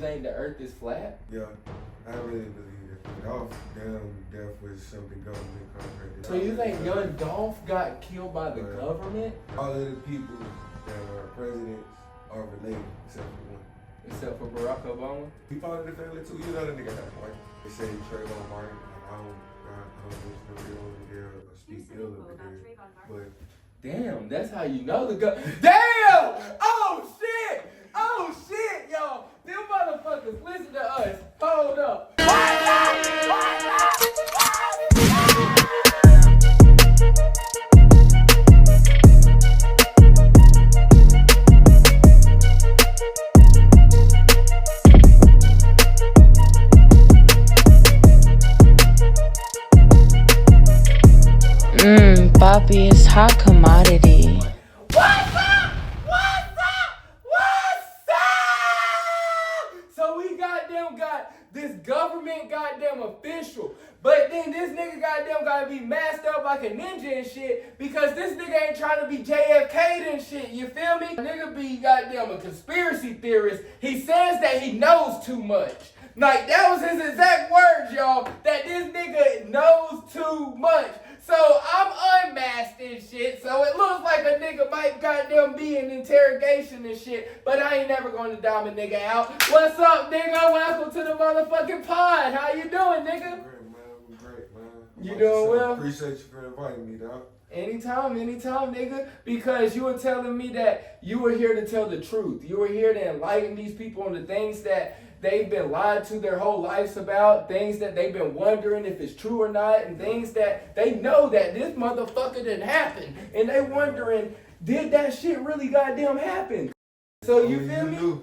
think the earth is flat? Yeah, I really believe it. Dolph damn death was something government contracted. So you think young Dolph got killed by the government? All of the people that are presidents are related, except for one. Except for Barack Obama? He part of the family too. You know the nigga that white. They say Trayvon Martin. I don't wish nobody over there or speak ill of the nigga. But damn, that's how you know the Damn! Oh shit! Oh shit, y'all! Them motherfuckers listen to us. Hold up. Papi is hot commodity. What's up? What's up? What's up? So we goddamn got this government goddamn official. But then this nigga goddamn gotta be masked up like a ninja and shit because this nigga ain't trying to be JFK'd and shit, you feel me? Nigga be goddamn a conspiracy theorist. He says that he knows too much. Like, that was his exact words, y'all, that this nigga knows too much. So I'm unmasked and shit, so it looks like a nigga might goddamn be in interrogation and shit, but I ain't never gonna dime a nigga out. What's up, nigga? Welcome to the motherfucking pod. How you doing, nigga? Great, man. You doing well? Appreciate you for inviting me, dog. Anytime, nigga, because you were telling me that you were here to tell the truth. You were here to enlighten these people on the things that they've been lied to their whole lives about, things that they've been wondering if it's true or not, and things that they know that this motherfucker didn't happen. And they wondering, did that shit really goddamn happen? So you feel me?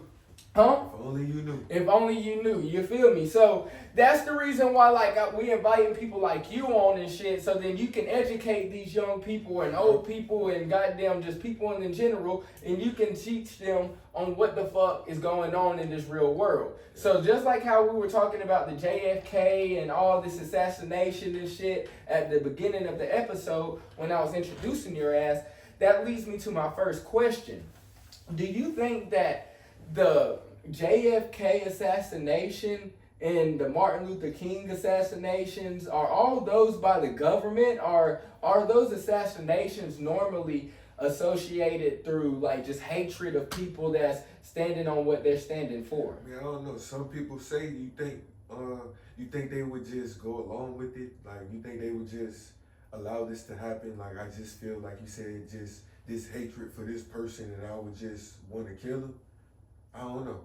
Huh? If only you knew. If only you knew, you feel me? So that's the reason why, like, we inviting people like you on and shit, so then you can educate these young people and old people and goddamn just people in general, and you can teach them on what the fuck is going on in this real world. So just like how we were talking about the JFK and all this assassination and shit at the beginning of the episode when I was introducing your ass, that leads me to my first question. Do you think that the JFK assassination and the Martin Luther King assassinations, are all those by the government, or are those assassinations normally associated through like just hatred of people that's standing on what they're standing for? I mean, I don't know. Some people say you think they would just go along with it, like you think they would just allow this to happen. Like, I just feel like you said, just this hatred for this person, and I would just want to kill him. I don't know,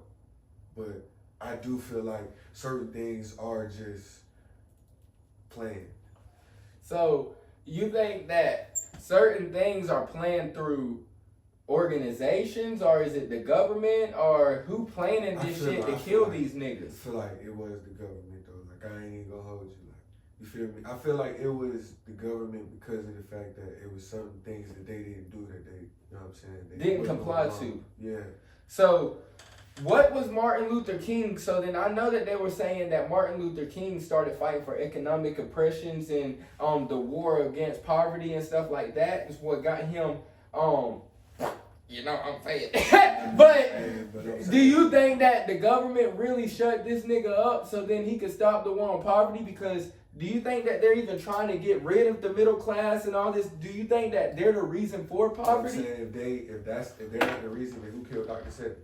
but I do feel like certain things are just planned. So you think that certain things are planned through organizations, or is it the government, or who planning this shit to kill these niggas? I feel like it was the government though. Like, I ain't even gonna hold you. Like, you feel me? I feel like it was the government because of the fact that it was certain things that they didn't do that they, you know what I'm saying? They didn't comply to. Yeah. So what was Martin Luther King? So then I know that they were saying that Martin Luther King started fighting for economic oppressions and the war against poverty and stuff like that is what got him, you know, I'm saying. But do you think that the government really shut this nigga up so then he could stop the war on poverty? Because do you think that they're even trying to get rid of the middle class and all this? Do you think that they're the reason for poverty? I'm saying if they're not the reason, then who killed Dr. Sebi?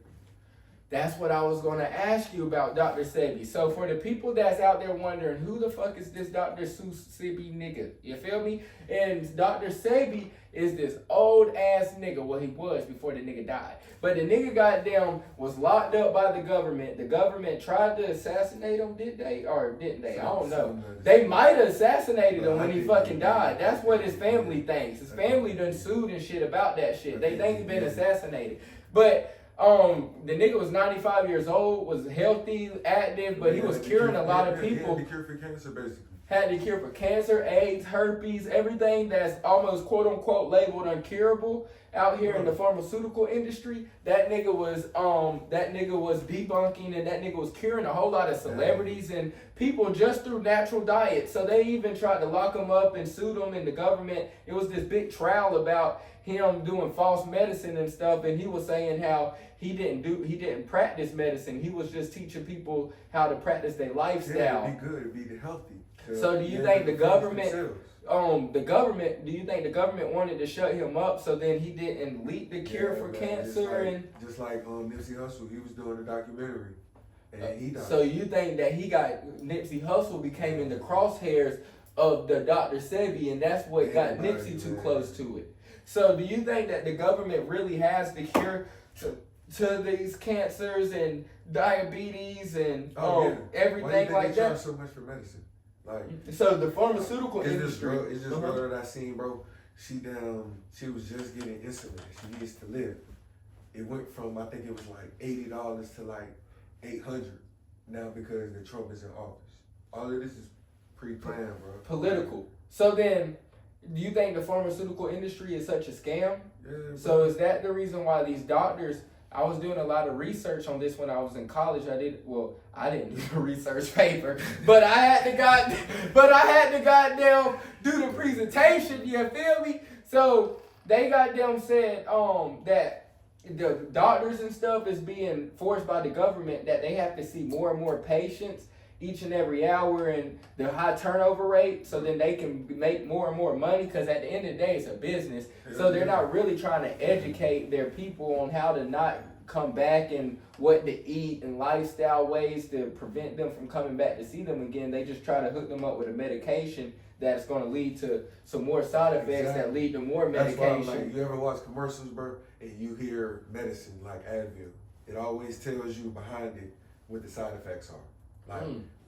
That's what I was going to ask you about Dr. Sebi. So for the people that's out there wondering, who the fuck is this Dr. Sebi nigga? You feel me? And Dr. Sebi is this old ass nigga. Well, he was before the nigga died. But the nigga goddamn was locked up by the government. The government tried to assassinate him, did they? Or didn't they? I don't know. They might have assassed him when he fucking died. That's what his family thinks. His family done sued and shit about that shit. They think he's been assassinated. But the nigga was 95 years old, was healthy, active, but he was curing a lot of people. He had the cure for cancer, basically. Had the cure for cancer, AIDS, herpes, everything that's almost quote unquote labeled uncurable out here in the pharmaceutical industry. That nigga was debunking, and that nigga was curing a whole lot of celebrities and people just through natural diet. So they even tried to lock him up and sued him in the government. It was this big trial about him doing false medicine and stuff, and he was saying how he didn't practice medicine. He was just teaching people how to practice their lifestyle. Yeah, be good, be healthy. So do you think the government, do you think the government wanted to shut him up so then he didn't leak the cure for cancer? Just like Nipsey Hussle, he was doing a documentary and he died. So you think that Nipsey Hussle became in the crosshairs of the Dr. Sebi, and that's what got Nipsey too close to it. So do you think that the government really has the cure to these cancers and diabetes and everything like that? Why do you think they charge so much for medicine? Like, so the pharmaceutical industry. It's just girl that I seen, bro. She was just getting insulin. She needs to live. It went from, I think it was like $80 to like $800 now because the Trump is in office. All of this is pre-planned, bro. Political. So then, do you think the pharmaceutical industry is such a scam? Yeah. So is that the reason why these doctors? I was doing a lot of research on this when I was in college. I didn't do a research paper, but I had to goddamn do the presentation. You feel me? So they goddamn said that the doctors and stuff is being forced by the government that they have to see more and more patients each and every hour, and the high turnover rate, so then they can make more and more money, because at the end of the day, it's a business. So they're not really trying to educate their people on how to not come back and what to eat and lifestyle ways to prevent them from coming back to see them again. They just try to hook them up with a medication that's going to lead to some more side effects that lead to more medication. That's why, like, you ever watch commercials, bro, and you hear medicine like Advil. It always tells you behind it what the side effects are.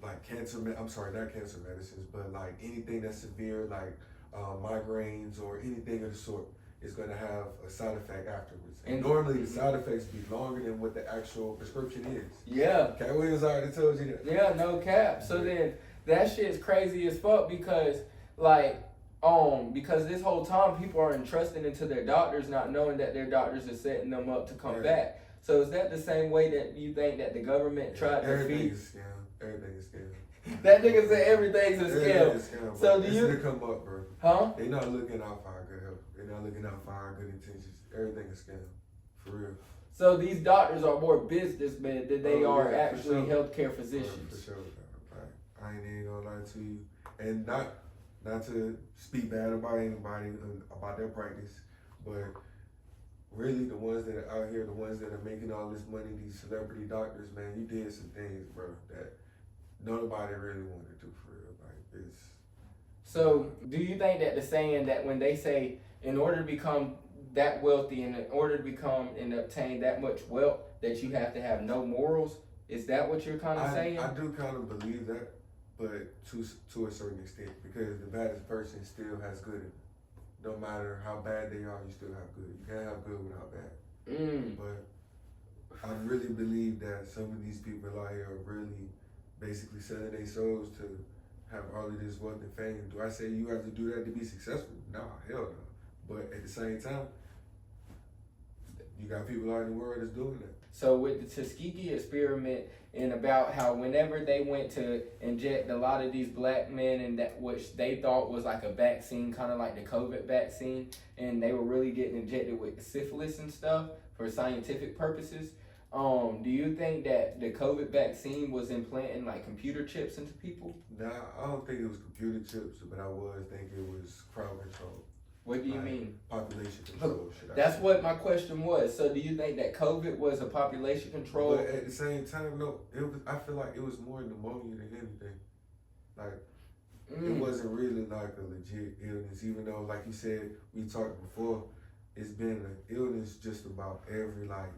Like cancer, not cancer medicines, but like anything that's severe, like migraines or anything of the sort, is going to have a side effect afterwards. And normally the side effects be longer than what the actual prescription is. Yeah. Cat Williams already told you that. Yeah, no cap. So then that shit's crazy as fuck because because this whole time people are entrusting into their doctors, not knowing that their doctors are setting them up to come back. So is that the same way that you think that the government tried to feed? Everything is scam. That nigga said everything's a scam. Everything's scam, So do you? It's to come up, bro. Huh? They not looking out for our good health. They're not looking out for our good intentions. Everything is scam, for real. So these doctors are more businessmen than they are actually healthcare physicians. For sure. I ain't even gonna lie to you, and not to speak bad about anybody about their practice, but really the ones that are out here, the ones that are making all this money, these celebrity doctors, man, you did some things, bro, that nobody really wanted to do for real. Like, it's. So, do you think that the saying that when they say in order to become that wealthy and in order to become and obtain that much wealth that you have to have no morals, is that what you're kind of saying? I do kind of believe that, but to a certain extent, because the baddest person still has good in them. No matter how bad they are, you still have good. You can't have good without bad. But I really believe that some of these people out here are really basically selling their souls to have all of this wealth and fame. Do I say you have to do that to be successful? No, hell no. But at the same time, you got people out in the world that's doing that. So with the Tuskegee experiment and about how whenever they went to inject a lot of these black men and that which they thought was like a vaccine, kind of like the COVID vaccine, and they were really getting injected with syphilis and stuff for scientific purposes. Do you think that the COVID vaccine was implanting like computer chips into people? Nah, I don't think it was computer chips, but I think it was crowd control. What do you mean? Population control. That's what my question was. So do you think that COVID was a population control? But at the same time, no. I feel like it was more pneumonia than anything. Like, it wasn't really like a legit illness, even though, like you said, we talked before, it's been an illness just about every, like,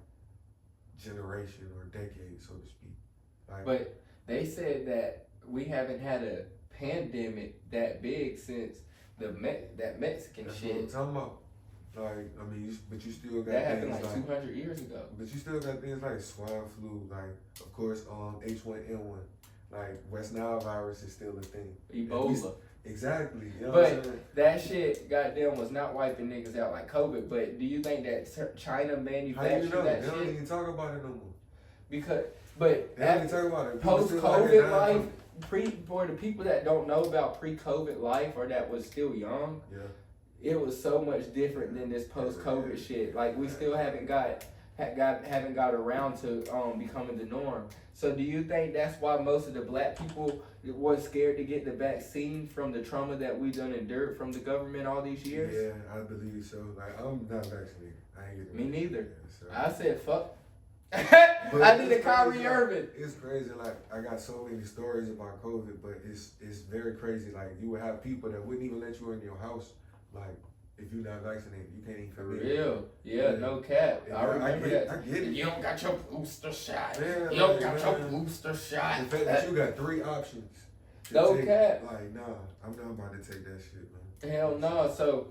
generation or decade, so to speak. Like, but they said that we haven't had a pandemic that big since that Mexican that's shit. What I'm talking about. Like, I mean, but you still got that happened things like 200 years ago. But you still got things like swine flu, like, of course, H1N1, like West Nile virus is still a thing. Ebola. Exactly. You know but what I'm saying? That shit, goddamn, was not wiping niggas out like COVID. But do you think that China manufactured that shit? They don't even talk about it no more. Because, but they don't even talk about it. Post-COVID life, for the people that don't know about pre-COVID life or that was still young, it was so much different than this post-COVID shit. Like we still haven't got around to becoming the norm. So do you think that's why most of the black people was scared to get the vaccine from the trauma that we done endured from the government all these years? Yeah, I believe so. Like I'm not vaccinated. I ain't getting Me neither. So. I said fuck. But I need a it's Kyrie crazy, Irving. Like, it's crazy. Like I got so many stories about COVID, but it's very crazy. Like you would have people that wouldn't even let you in your house. Like if you're not vaccinated, you can't even For come in. real. Yeah, no cap. Yeah, I remember that. I get it. You don't got your booster shot. Man, You don't like, got your man, booster shot. the fact that you got 3 options. to No take, cap. Like nah, I'm not about to take that shit, man. Hell no. So,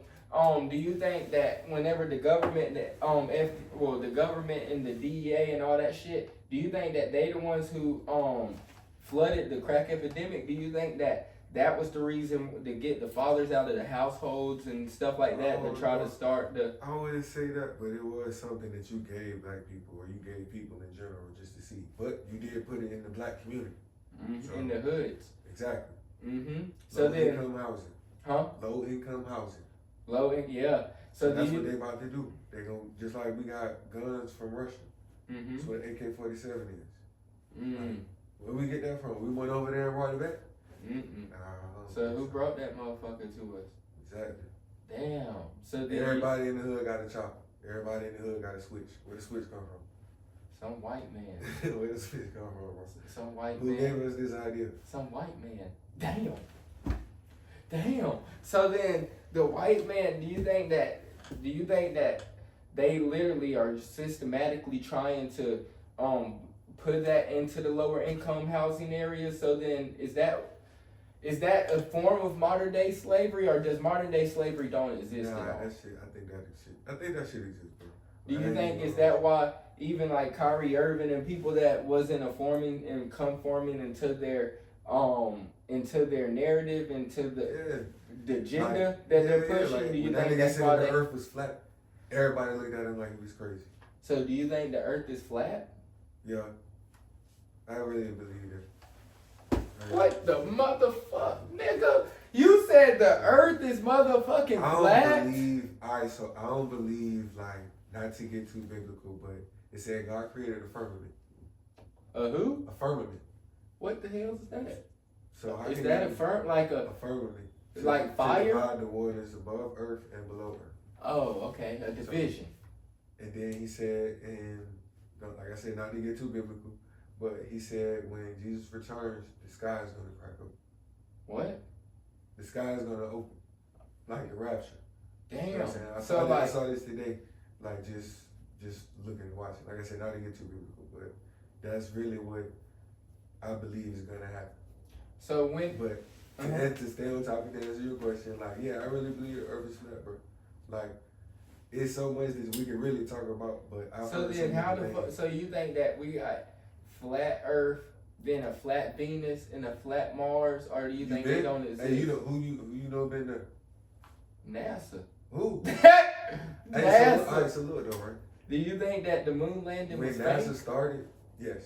do you think that whenever the government, the government and the DEA and all that shit, do you think that they the ones who flooded the crack epidemic? Do you think that was the reason to get the fathers out of the households and stuff like that to try to start the? I wouldn't say that, but it was something that you gave black people or you gave people in general just to see. But you did put it in the black community. So, in the hoods. Exactly. So Low then, income housing. huh? Low income housing. Low income, yeah. So that's what they about to do. They gonna just like we got guns from Russia. That's what AK-47 is. Like, where we get that from? We went over there and brought it back. So who brought that motherfucker to us? Exactly. Damn. So then Everybody in the hood got a chopper. Everybody in the hood got a switch. Where the switch come from? some white man. Where the switch come from, bro? Some white Who man. gave us this idea? Some white man. Damn. So then the white man, do you think that they literally are systematically trying to put that into the lower income housing areas? So then is that a form of modern day slavery, or does modern day slavery don't exist at all? That shit, I think that shit exists, bro. Do you think is that why even like Kyrie Irving and people that wasn't conforming into their narrative, into the agenda that they're pushing? Like, do you when think that nigga that's said why the earth was flat, everybody looked at him like he was crazy. So do you think the earth is flat? Yeah. I really believe that. What the motherfuck, nigga? You said the earth is motherfucking flat? I don't believe, like, not to get too biblical, but it said God created a firmament. A who? A firmament. What the hell is that? So how Is can that you- a firmament? a firmament? Like fire? To divide the waters above earth and below earth. Oh, okay, a division. And then he said, like I said, not to get too biblical, but he said when Jesus returns, the sky is going to crack open. What? The sky is going to open, like the rapture. Damn. You know what I'm saying? I saw this today, like just looking and watching. Like I said, not to get too biblical, but that's really what I believe is going to happen. So when... But to stay on topic, to answer your question, like, yeah, I really believe the earth is flat, bro. Like, it's so much that we can really talk about, but so then how the fuck? So you think that we got flat Earth, then a flat Venus, and a flat Mars, or do you think they don't exist? Hey, you know who you know been there? NASA. Who? NASA. Hey, so look though, right? Do you think that the moon landing When was NASA fake? started, yes,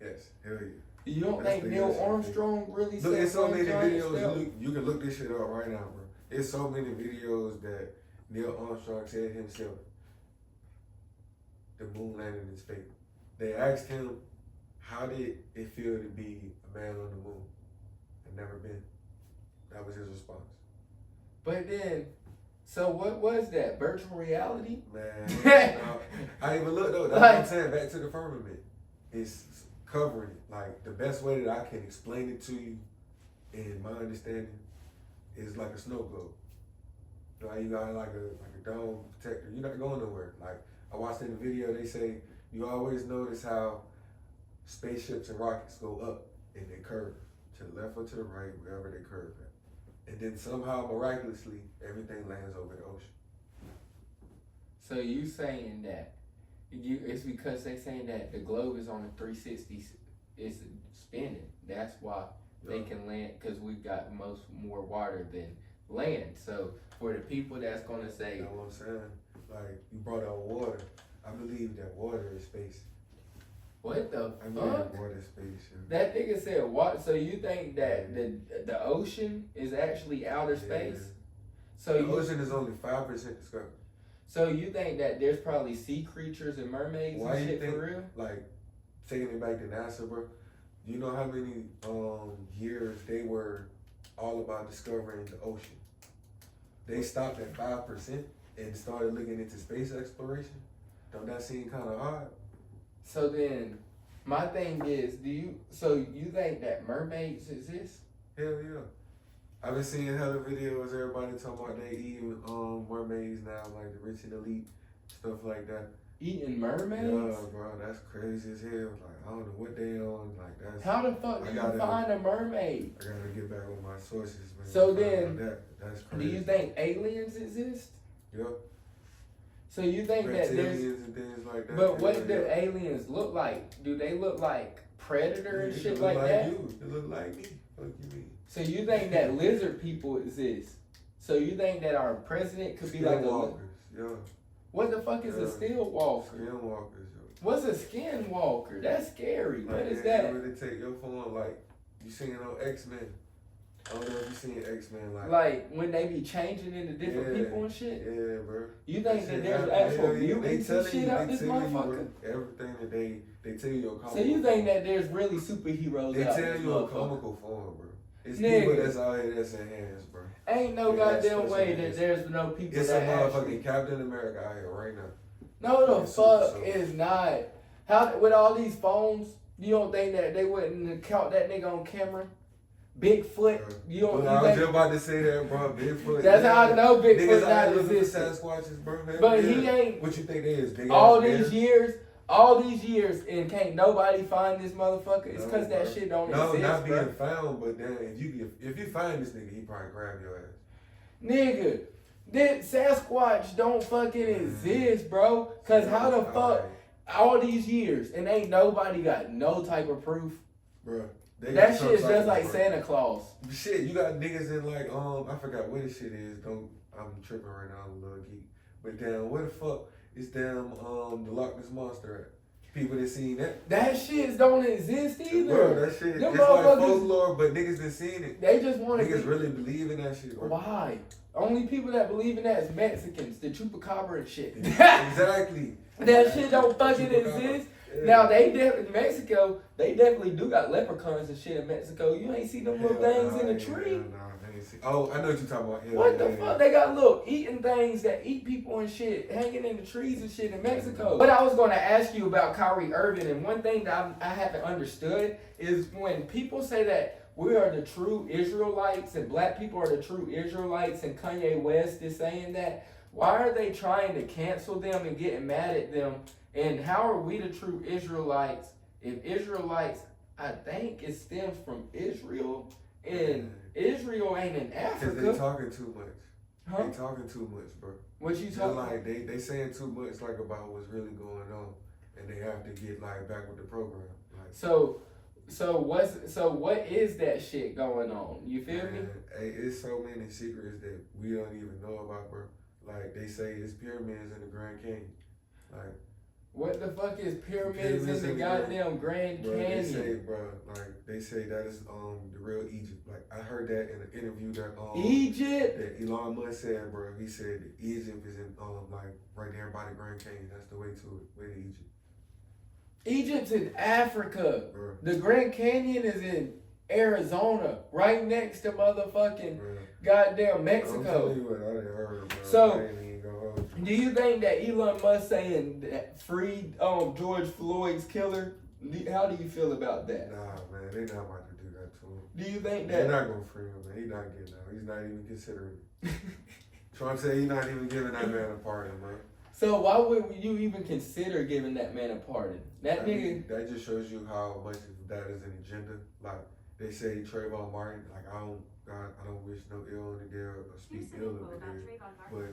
hell yeah. You don't That's think the Neil yes, Armstrong really Look, said it's so many giant videos. step? You can look this shit up right now, bro. It's so many videos that Neil Armstrong said himself. The moon landing is fake. They asked him, how did it feel to be a man on the moon? I've never been. That was his response. But then, so what was that? Virtual reality? Man, I even look though. That's what I'm saying. Back to the firmament. It's covering it. Like the best way that I can explain it to you, in my understanding, is like a snow globe. Like you got like a dome protector. You're not going nowhere. Like I watched in the video, they say you always notice how spaceships and rockets go up and they curve to the left or to the right, wherever they curve at. And then somehow miraculously everything lands over the ocean. So you saying that it's because they saying that the globe is on a 360, it's spinning. That's why they can land, because we've got more water than land. So for the people that's gonna say, you know what I'm saying? Like you brought out water. I believe that water is space. what the I believe fuck? that water is space. That nigga said what? So you think that the ocean is actually outer space? So The ocean is only 5% discovered. So you think that there's probably sea creatures and mermaids Why and you shit think, for real? like, taking it back to NASA, bro, you know how many years they were all about discovering the ocean? They stopped at 5% and started looking into space exploration. Don't that seem kind of odd? So then, my thing is, you think that mermaids exist? Hell yeah. I've been seeing hella videos, everybody talking about they eating mermaids now, like the rich and elite, stuff like that. Eating mermaids? Yeah, bro, that's crazy as hell. Like, I don't know what they on. Like, that's. How the fuck do you find a mermaid? I gotta get back with my sources, man. So then, that's crazy. do you think aliens exist? Yep. So you think that there's and things like that. But what do aliens look like? Do they look like Predator and shit like that? They look like me. What you mean? So you think that lizard people exist? So you think that our president could be like a walkers? Yeah. What the fuck is a steel walker? Skinwalkers, yo. What's a skinwalker? That's scary. Like, what is that? You really take your phone, like you seen on X-Men. I don't know if you seen X-Men, like when they be changing into different people and shit. Yeah, bro. You think that there's actual mutants and shit out this motherfucker? Everything that they tell you a comical. So you think that there's really superheroes they out tell this you a motherfucker? comical form, bro. It's Nigga. people that's out here that's enhanced, bro. Ain't no goddamn way that there's no people it's that a motherfucking actually... Captain America out here right now. No, the fuck is not. How with all these phones, you don't think that they wouldn't count that nigga on camera? Bigfoot, you don't. Well, I was just about to say that, bro. Bigfoot. That's how I know Bigfoot not existing. existing. Sasquatches, bro. But he ain't. What you think they is? Big all these years, and can't nobody find this motherfucker. It's because that shit don't exist. No, not being bro. found, but then if you find this nigga, he probably grab your ass. Nigga, that Sasquatch don't fucking exist, bro. Cause how the fuck all these years and ain't nobody got no type of proof, bro. That shit is just like Santa Claus. Shit, you got niggas in like I forgot what this shit is. I'm tripping right now. I'm a little geek. But damn, where the fuck is damn the Loch Ness Monster at? People that seen that. That shit don't exist either. Bro, that shit. Them it's like folklore, but niggas done seen it. They just want to. Niggas really believe in that shit. Bro. Why? Only people that believe in that is Mexicans, the chupacabra and shit. Exactly. That shit don't fucking exist. Yeah. Now in Mexico, they definitely do got leprechauns and shit in Mexico. You ain't see them little things in the tree. Oh, I know what you're talking about. What the fuck? They got little eating things that eat people and shit hanging in the trees and shit in Mexico. But I was gonna ask you about Kyrie Irving, and one thing that I haven't understood is when people say that we are the true Israelites and black people are the true Israelites and Kanye West is saying that, why are they trying to cancel them and getting mad at them? And how are we the true Israelites if Israelites, I think it stems from Israel, and Israel ain't in Africa? Because they talking too much. Huh? They talking too much, bro. What you talking about? Like they saying too much like about what's really going on, and they have to get like back with the program. Like, So what is that shit going on? You feel me? Hey, it's so many secrets that we don't even know about, bro. Like they say it's pyramids in the Grand Canyon. Like what the fuck is pyramids in the goddamn Grand Canyon? They say that is the real Egypt. Like I heard that in an interview that Egypt that Elon Musk said, bro. He said that Egypt is in like right there by the Grand Canyon. That's the way to it. Way to Egypt. Egypt's in Africa. Bro. The Grand Canyon is in Arizona, right next to motherfucking goddamn Mexico. I'm telling you what I didn't heard, bro. So, do you think that Elon Musk saying that free George Floyd's killer? How do you feel about that? Nah, man, they not about to do that to him. Do you think that they're not gonna free him, man? He's not getting out. He's not even considering it. Trump said he's not even giving that man a pardon, man. So why would you even consider giving that man a pardon? That that just shows you how much of that is an agenda. Like they say Trayvon Martin, like I don't wish no ill on the dead or speak ill of the dead. But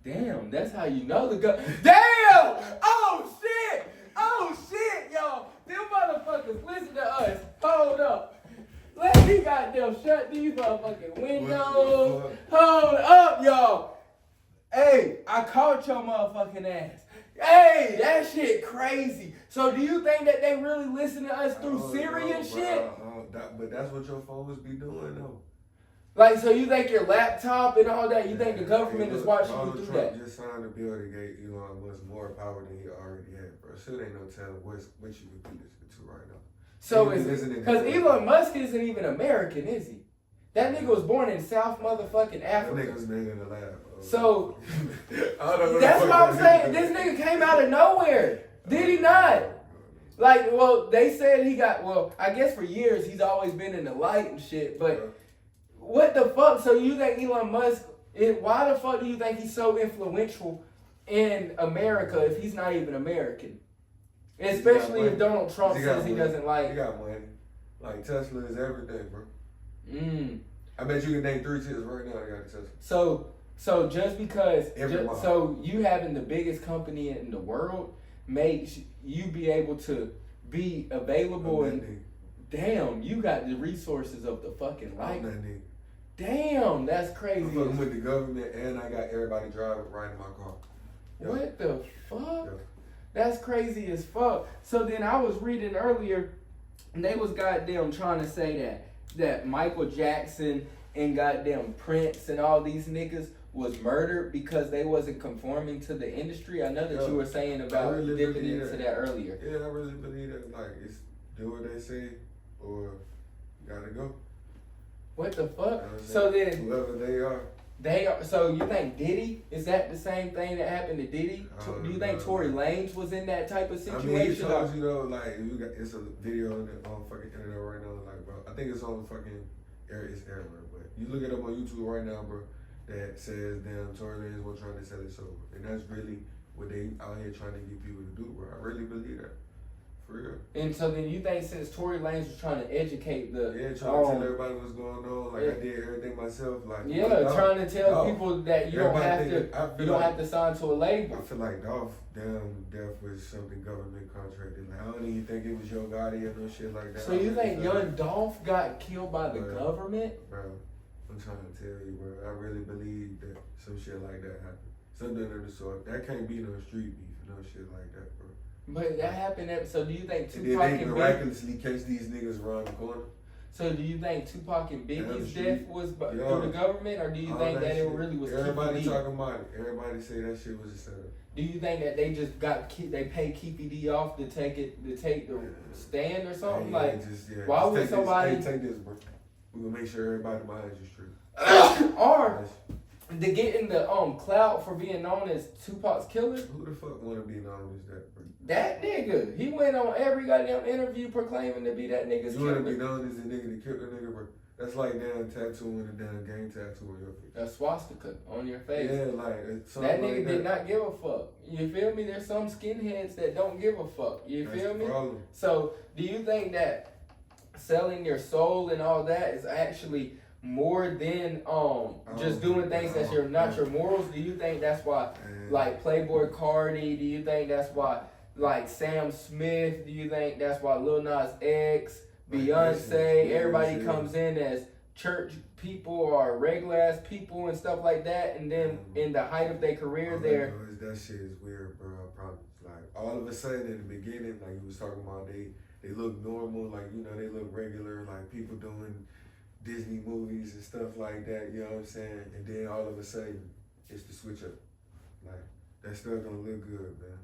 damn, that's how you know the gun. Damn! Oh shit, y'all. Them motherfuckers listen to us. Hold up. Let me goddamn shut these motherfucking windows. Hold up, y'all. Hey, I caught your motherfucking ass. Hey, that shit crazy. So do you think that they really listen to us through Siri and shit? But that's what your phones be doing though. Like, so you think your laptop and all that, you think the government is watching you do that? Just signed a bill to get Elon Musk more power than he already had, bro. Still ain't no telling what you could do this to right now. So because Elon Musk isn't even American, is he? That nigga was born in South motherfucking Africa. That nigga was made in the lab. So that's what I'm saying. This nigga came out of nowhere. Did he not? Like, well, they said he got. Well, I guess for years he's always been in the light and shit. But what the fuck? So you think Elon Musk? Why the fuck do you think he's so influential in America if he's not even American? Especially if Donald Trump says he doesn't like. He got money. Like Tesla is everything, bro. I bet you can name 3 cities right now that got a Tesla. So just because, so you having the biggest company in the world makes you be able to be available and damn, you got the resources of the fucking life. Damn, that's crazy. I'm fucking with the government and I got everybody driving right in my car. What the fuck? That's crazy as fuck. So then I was reading earlier, and they was goddamn trying to say that Michael Jackson and goddamn Prince and all these niggas was murdered because they wasn't conforming to the industry. I know that you were saying about dipping into that earlier. Yeah, I really believe that. Like, it's do what they say or you gotta go. What the fuck? So then whoever they are. So you think Diddy, is that the same thing that happened to Diddy? Do you think Tory Lanez was in that type of situation? I mean, he told you though, like, it's a video on the fucking internet right now, like, bro, I think it's on fucking, it's everywhere, but you look it up on YouTube right now, bro, that says, damn, Tory Lanez was trying to sell it sober. And that's really what they out here trying to get people to do, bro. I really believe that. For real. And so then you think since Tory Lanez was trying to educate trying to tell everybody what's going on, like I did everything myself, like trying to tell people that you don't have to sign to a label. I feel like death was something government contracted. Like I don't even think it was Yo Gotti or no shit like that. So you think Young Dolph got killed by the government? Bro, I'm trying to tell you, bro. I really believe that some shit like that happened. Something of the sort. That can't be no street beef, no shit like that, bro. But that happened. So do you think Tupac and Biggie miraculously catch these niggas around the corner? So do you think Tupac and Biggie's death was through the government, or do you think that it really was? Everybody talking about it. Everybody say that shit was a setup. Do you think that they just they paid Keefy D off to take the stand or something? Why would somebody take this, bro? We gonna make sure everybody behind you straight. Or to get in the clout for being known as Tupac's killer? Who the fuck wanna be known as that, bro? That nigga. He went on every goddamn interview proclaiming to be that nigga's killer. You wanna be known as the nigga that killed the nigga, bro? That's like damn tattooing a damn gang tattoo on your face. A swastika on your face. Yeah, like that nigga did not give a fuck. You feel me? There's some skinheads that don't give a fuck. You feel me? So do you think that selling your soul and all that is actually more than just doing things that's not your morals? Do you think that's why like Playboy Cardi? Do you think that's why like Sam Smith? Do you think that's why Lil Nas X, Beyonce, everybody comes in as church people or regular ass people and stuff like that, and then in the height of their career that shit is weird, bro. I promise. Like all of a sudden in the beginning, like you was talking about, they look normal, like they look regular, like people doing Disney movies and stuff like that, you know what I'm saying? And then all of a sudden, it's the switch up. Like, that still don't look good, man.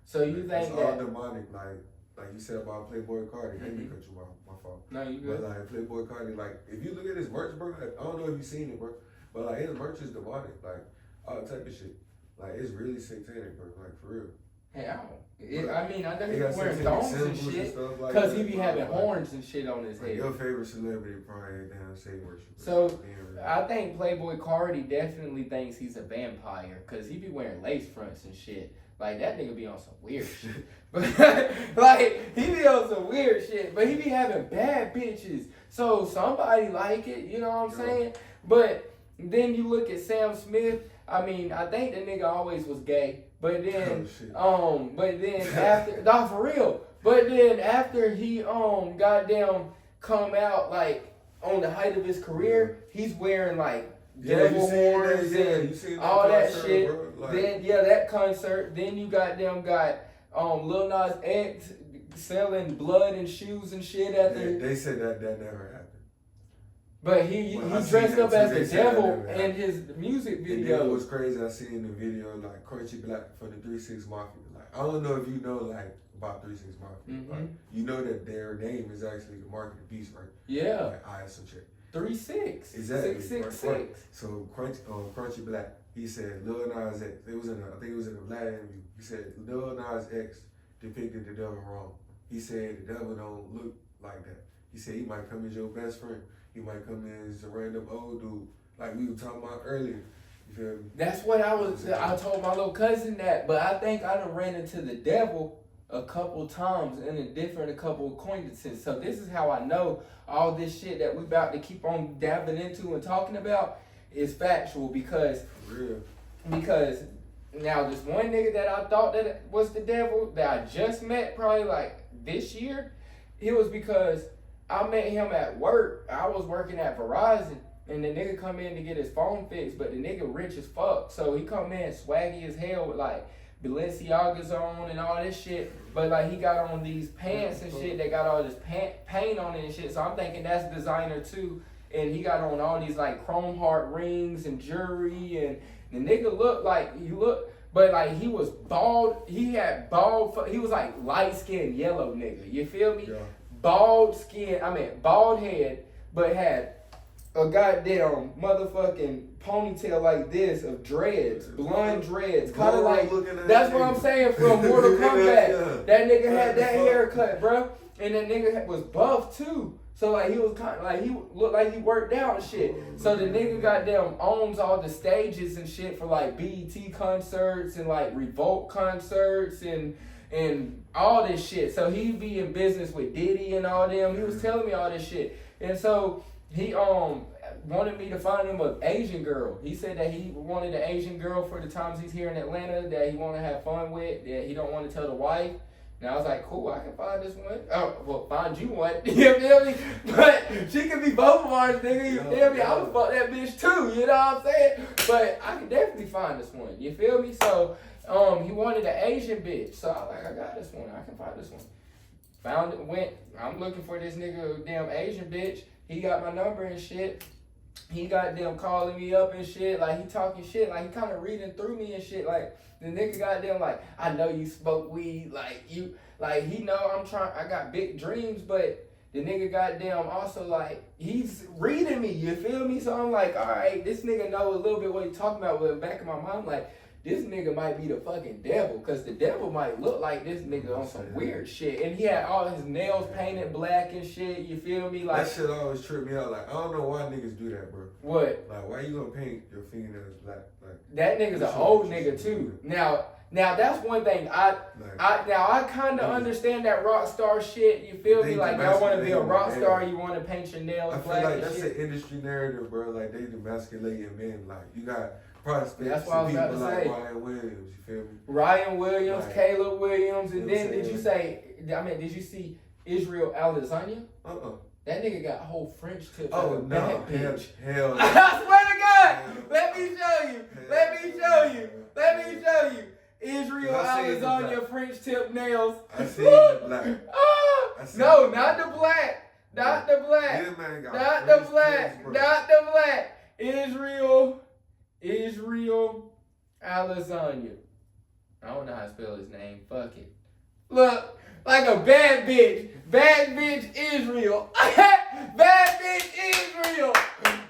So you think it's all demonic, like you said about Playboy Cardi. Let me cut you off, my fault. No, you good. But like Playboy Cardi, like if you look at his merch, bro, I don't know if you've seen it, bro, but like his merch is demonic, like all type of shit. Like it's really satanic, bro, like for real. Hell, I mean, I know he's wearing thongs and shit, because he be having horns and shit on his head. Your favorite celebrity probably damn Satan worship. So, I think Playboy Cardi definitely thinks he's a vampire, because he be wearing lace fronts and shit. Like, that nigga be on some weird shit. But, like, he be on some weird shit, but he be having bad bitches. So, somebody like it, you know what I'm saying? But then you look at Sam Smith, I mean, I think the nigga always was gay. But then, after, nah, for real. But then after he, goddamn come out, like, on the height of his career, he's wearing, like, devil horns and all that shit. Like, then, that concert. Then you got Lil Nas X selling blood and shoes and shit at the... They said that never happened. But he dressed up as the devil in his music video. It was crazy. I seen the video like Crunchy Black from the 3 6 Mafia. Like I don't know if you know like about 3 6 Mafia. Mm-hmm. Like, you know that their name is actually the Mark of the Beast, right? Yeah. Like ISO check. 3 6. Exactly. 666. So Crunchy Black, he said Lil Nas X. I think it was in a Vlad interview. He said Lil Nas X depicted the devil wrong. He said the devil don't look like that. He said he might come as your best friend. He might come in as a random old dude, like we were talking about earlier. You feel me? That's what I told my little cousin that, but I think I done ran into the devil a couple times and a couple acquaintances. So this is how I know all this shit that we about to keep on dabbing into and talking about is factual because now this one nigga that I thought that was the devil that I just met probably like this year, it was because I met him at work. I was working at Verizon, and the nigga come in to get his phone fixed, but the nigga rich as fuck. So he come in swaggy as hell with like Balenciagas on and all this shit. But like he got on these pants and shit that got all this paint on it and shit. So I'm thinking that's designer too. And he got on all these like chrome heart rings and jewelry, and the nigga but like he was bald. He had he was like light skinned yellow nigga. You feel me? Yeah. Bald head, but had a goddamn motherfucking ponytail like this of dreads, blonde dreads, kind of like, that's what I'm saying from Mortal Kombat. Yeah. That nigga had that haircut, bro, and that nigga was buff too. So like he was kind of like, he looked like he worked out and shit. So the nigga goddamn owns all the stages and shit for like BET concerts and like Revolt concerts and all this shit. So he be in business with Diddy and all them. He was telling me all this shit. And so he wanted me to find him an Asian girl. He said that he wanted an Asian girl for the times he's here in Atlanta that he want to have fun with, that he don't want to tell the wife. And I was like, cool, I can find this one. Oh, well, find you one. You feel me? But she could be both of ours, nigga. You feel me? I would fuck that bitch too, you know what I'm saying? But I can definitely find this one. You feel me? So he wanted an Asian bitch. So I was like, I got this one. I can find this one. Found it, I'm looking for this nigga, damn Asian bitch. He got my number and shit. He got them calling me up and shit. Like, he talking shit. Like, he kind of reading through me and shit. Like, the nigga got them like, I know you smoke weed. Like, he know I got big dreams, but the nigga goddamn also like, he's reading me, you feel me? So I'm like, all right, this nigga know a little bit what he talking about, but in the back of my mind, like, this nigga might be the fucking devil, because the devil might look like this nigga on some weird shit. And he had all his nails painted black and shit, you feel me? Like, that shit always trip me out. Like, I don't know why niggas do that, bro. What? Like, why you gonna paint your fingernails black? Like, that nigga's an old nigga too. Now that's one thing. I kind of understand that rock star shit. You feel me? Like, y'all want to be a rock star, you want to paint your nails black. I feel like that's an industry narrative, bro. Like, they demasculating men. Like, you got prospects. That's what I was about to like say. Ryan Williams, you feel me? Ryan Williams, like, Caleb Williams, and then did you saying? see Israel Adesanya? That nigga got a whole French tip. Oh, no. Hell no. I swear to God. Let me show you. Israel Adesanya French tip nails. I see the black. No, not the black. Not the black. Yeah, man, Not the black. Not the black. Israel Adesanya. I don't know how to spell his name. Fuck it. Look, like a bad bitch. Bad bitch Israel. Bad bitch Israel.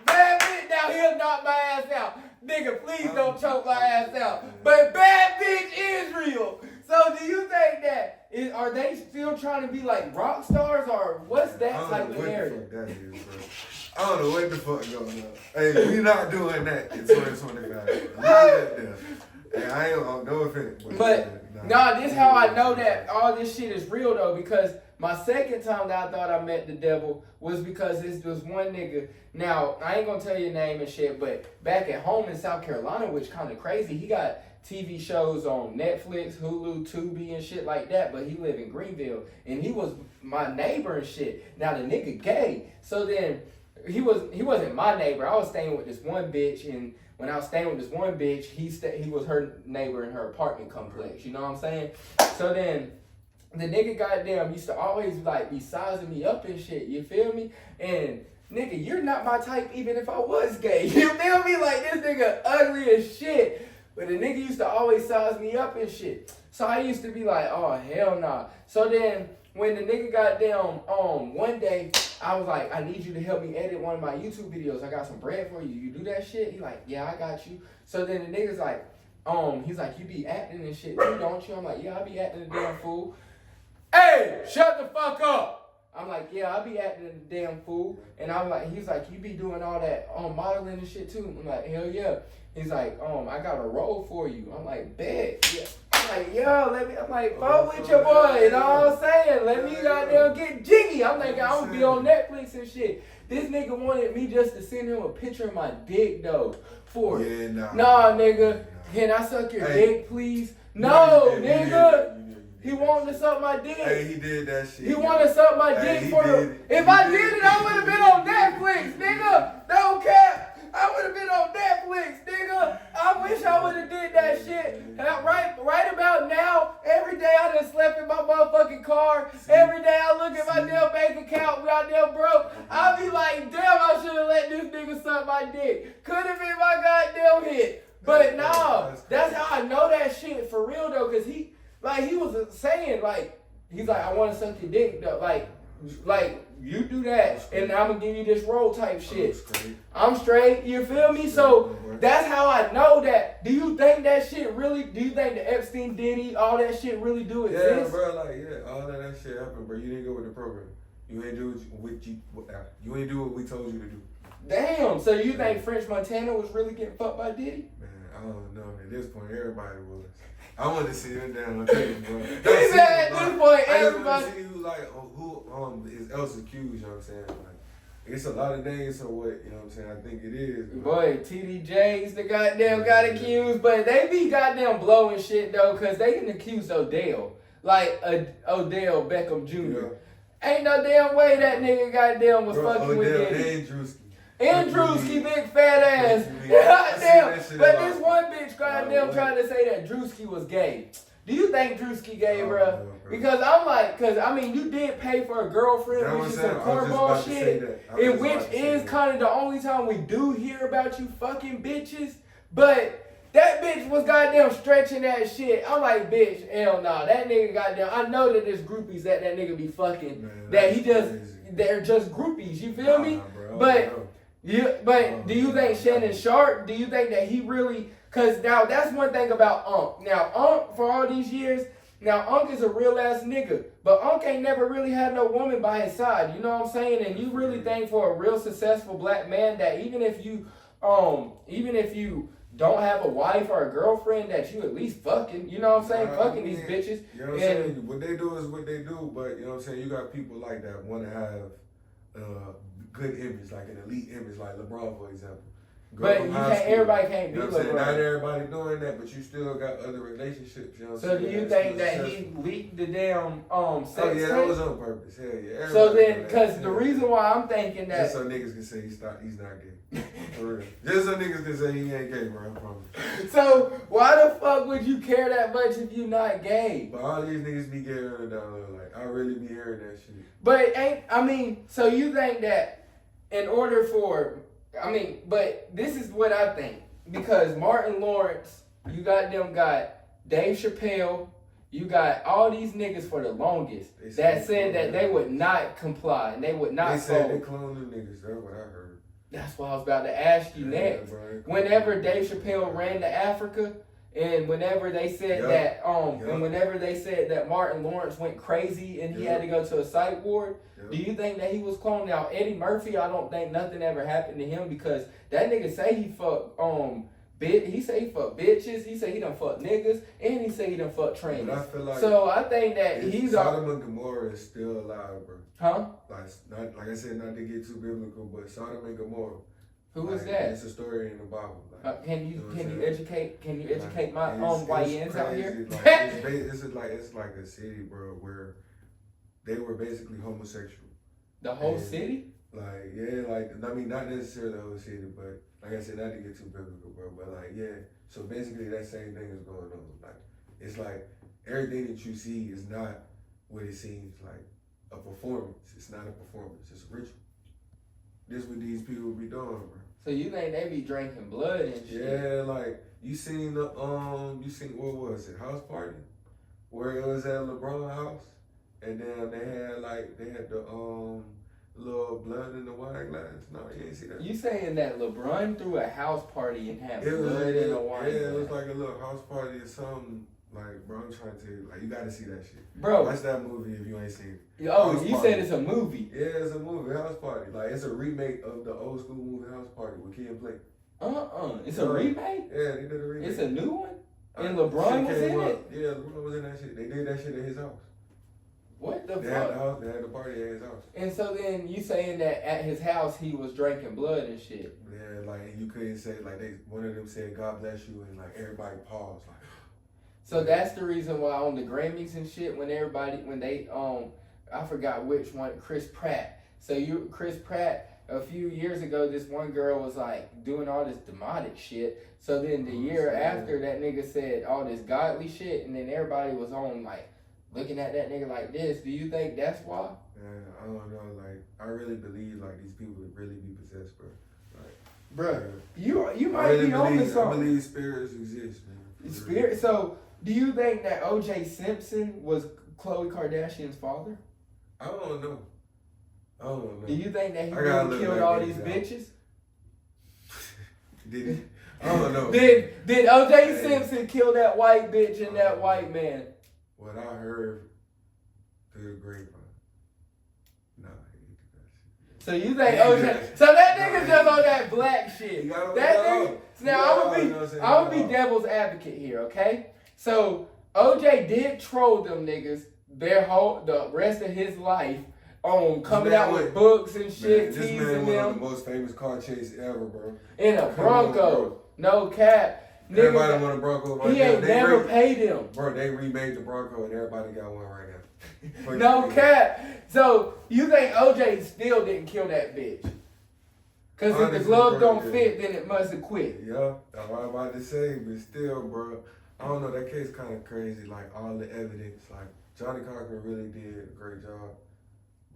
Bad bitch. Now he'll knock my ass out. Nigga, please don't choke my ass out. But bad bitch Israel. So do you think that are they still trying to be like rock stars, or what's that type of narrative? That is, bro. I don't know what the fuck going on. Hey, we not doing that in 2025. Leave that there. Hey, I ain't no offense. But this how I know that all this shit is real though, because my second time that I thought I met the devil was because this was one nigga. Now, I ain't gonna tell you name and shit, but back at home in South Carolina, which kind of crazy, he got TV shows on Netflix, Hulu, Tubi, and shit like that, but he lived in Greenville, and he was my neighbor and shit. Now, the nigga gay, so then he wasn't my neighbor. I was staying with this one bitch, and when I was staying with this one bitch, he was her neighbor in her apartment complex, you know what I'm saying? So then the nigga goddamn used to always like be sizing me up and shit, you feel me? And nigga, you're not my type even if I was gay, you feel me? Like this nigga ugly as shit, but the nigga used to always size me up and shit. So I used to be like, oh hell nah. So then when the nigga goddamn one day I was like, I need you to help me edit one of my YouTube videos. I got some bread for you. You do that shit? He like, yeah, I got you. So then the nigga's like, he's like, you be acting and shit too, don't you? I'm like, yeah, I be acting a damn fool. Hey, shut the fuck up. I'm like, yeah, I be acting a damn fool. And I'm like, he's like, you be doing all that modeling and shit too. I'm like, hell yeah. He's like, I got a role for you. I'm like, bet. Yeah. I'm like, yo, I'm like, fuck with your boy. You know what I'm saying? Let me goddamn get jiggy. I'm like, I'm gonna be on Netflix and shit. This nigga wanted me just to send him a picture of my dick though. For it. Nah, nigga. Can I suck your dick, please? No, nigga. He wanted to suck my dick. Hey, he did that shit. He wanted to suck my dick for the. If I did it, I would have been on Netflix, nigga. Don't care. I would have been on Netflix, nigga. I wish I would have did that shit. Right about now, every day I done slept in my motherfucking car. Every day I look at my damn bank account, goddamn broke. I be like, damn, I should have let this nigga suck my dick. Could have been my goddamn hit. But nah, that's how I know that shit for real though, cause he was saying like, he's like, I want to suck your dick though, like you do that, and I'm gonna give you this role type shit. I'm straight, you feel me? So that's how I know that. Do you think that shit really? Do you think the Epstein, Diddy, all that shit really do exist? Yeah, bro, all that shit happened, bro. You didn't go with the program. You ain't do you ain't do what we told you to do. Damn. So you think French Montana was really getting fucked by Diddy? Man, I don't know. At this point, everybody was. I wanted to see them down on tape, bro. He said at this point, everybody. I just want to see who is else accused. You know what I'm saying? Like, it's a lot of names for what, you know what I'm saying? I think it is. Boy, TDJ's the goddamn got accused, but they be goddamn blowing shit though, cause they can accuse Odell, like Odell Beckham Jr. Yeah. Ain't no damn way that nigga goddamn was fucking with Diddy. And Drewski, big fat ass. Goddamn. But this one bitch goddamn trying to say that Drewski was gay. Do you think Drewski gay, bro? Because I'm like, you did pay for a girlfriend, which is some cornball shit, and which is kind of the only time we do hear about you fucking bitches. But that bitch was goddamn stretching that shit. I'm like, bitch, hell nah. That nigga goddamn, I know that there's groupies that nigga be fucking, man, that he just, they're just groupies, you feel me? Bro, but do you think Shannon Sharp, do you think that he really, cause now that's one thing about Unc. Now Unc, for all these years, now Unc is a real ass nigga, but Unc ain't never really had no woman by his side, you know what I'm saying? And you really think for a real successful black man that even if you don't have a wife or a girlfriend, that you at least fucking, you know what I'm saying? Fucking these bitches. You know what I'm saying? What they do is what they do, but you know what I'm saying? You got people like that want to have good image, like an elite image, like LeBron, for example. But you can't, everybody can't be LeBron. Not everybody doing that, but you still got other relationships, you know what I'm saying? So do you think that he leaked the damn sex tape? That was on purpose, hell yeah. So then, because the reason why I'm thinking that... Just so niggas can say he's not gay. For real. Just so niggas can say he ain't gay, bro, I promise. So why the fuck would you care that much if you not gay? But all these niggas be gay on the down low, like, I really be hearing that shit. But so you think that in order for... but this is what I think. Because Martin Lawrence, you got Dave Chappelle, you got all these niggas for the longest that said that they would not comply and they would not They said they clone them niggas, that's what I heard. That's what I was about to ask you next. Bro, whenever Dave Chappelle ran to Africa, and whenever they said and whenever they said that Martin Lawrence went crazy and he had to go to a psych ward, do you think that he was cloned? Now Eddie Murphy, I don't think nothing ever happened to him because that nigga say he fucked he say he fucked bitches, he say he done fucked niggas, and he say he done fucked trainers. But I feel like so I think that he's Sodom and Gomorrah is still alive, bro. Huh? Like I said, not to get too biblical, but Sodom and Gomorrah. Who is that? It's a story in the Bible. Like, can you educate my YNs out here? Like, it's like a city, bro, where they were basically homosexual. The whole city? Like, yeah, like, not necessarily the whole city, but like I said, not to get too biblical, bro, but like, yeah. So basically that same thing is going on. Like, it's like everything that you see is not what it seems like a performance. It's not a performance. It's a ritual. This what these people be doing, bro. So you think they be drinking blood and shit? Yeah, like you seen what was it, house party, where it was at LeBron house, and then they had the little blood in the wine glass. No, you ain't see that. You saying that LeBron threw a house party and had blood in a wine glass? Yeah, it was like a little house party or something. Like, bro, I'm trying to like you gotta see that shit. Bro, watch that movie if you ain't seen it. Oh, House you Party. said it's a movie. Yeah, it's a movie, House Party. Like it's a remake of the old school movie House Party with Kid and Play. It's a remake? Yeah, they did a remake. It's a new one? And LeBron was in it? Yeah, LeBron was in that shit. They did that shit at his house. What the They fuck? had the party at his house. And so then you saying that at his house he was drinking blood and shit? Yeah, like you couldn't say like one of them said God bless you and like everybody paused like. So that's the reason why on the Grammys and shit, when they I forgot which one, Chris Pratt. So Chris Pratt, a few years ago, this one girl was like doing all this demonic shit. So then the year after, that nigga said all this godly shit, and then everybody was on like looking at that nigga like this. Do you think that's why? Yeah, I don't know. Like I really believe like these people would really be possessed, bro. Like, Bro, yeah. you might be on to something. I believe spirits exist, man. Spirit. So do you think that O.J. Simpson was Khloe Kardashian's father? I don't know. Do you think that he really killed all these bitches? Did he? I don't know. Did O.J. Simpson kill that white bitch and that white man? What I heard through the grapevine. Nah, he did that shit. So you think O.J. So that nigga just on that black shit. That nigga. Now I'm gonna be devil's advocate here, okay? So O.J. did troll them niggas the rest of his life on coming out with books and shit, man, teasing this man them. one of the most famous car chase ever, bro. In a Bronco. No cap. Everybody want a Bronco right He now. ain't never paid him. Bro, they remade the Bronco and everybody got one right now. No cap. So you think OJ still didn't kill that bitch? Because if the gloves don't fit, then it must have quit. Yeah, that's what I'm about to say. But still, bro, I don't know. That case kind of crazy. Like all the evidence, like Johnny Cochran really did a great job.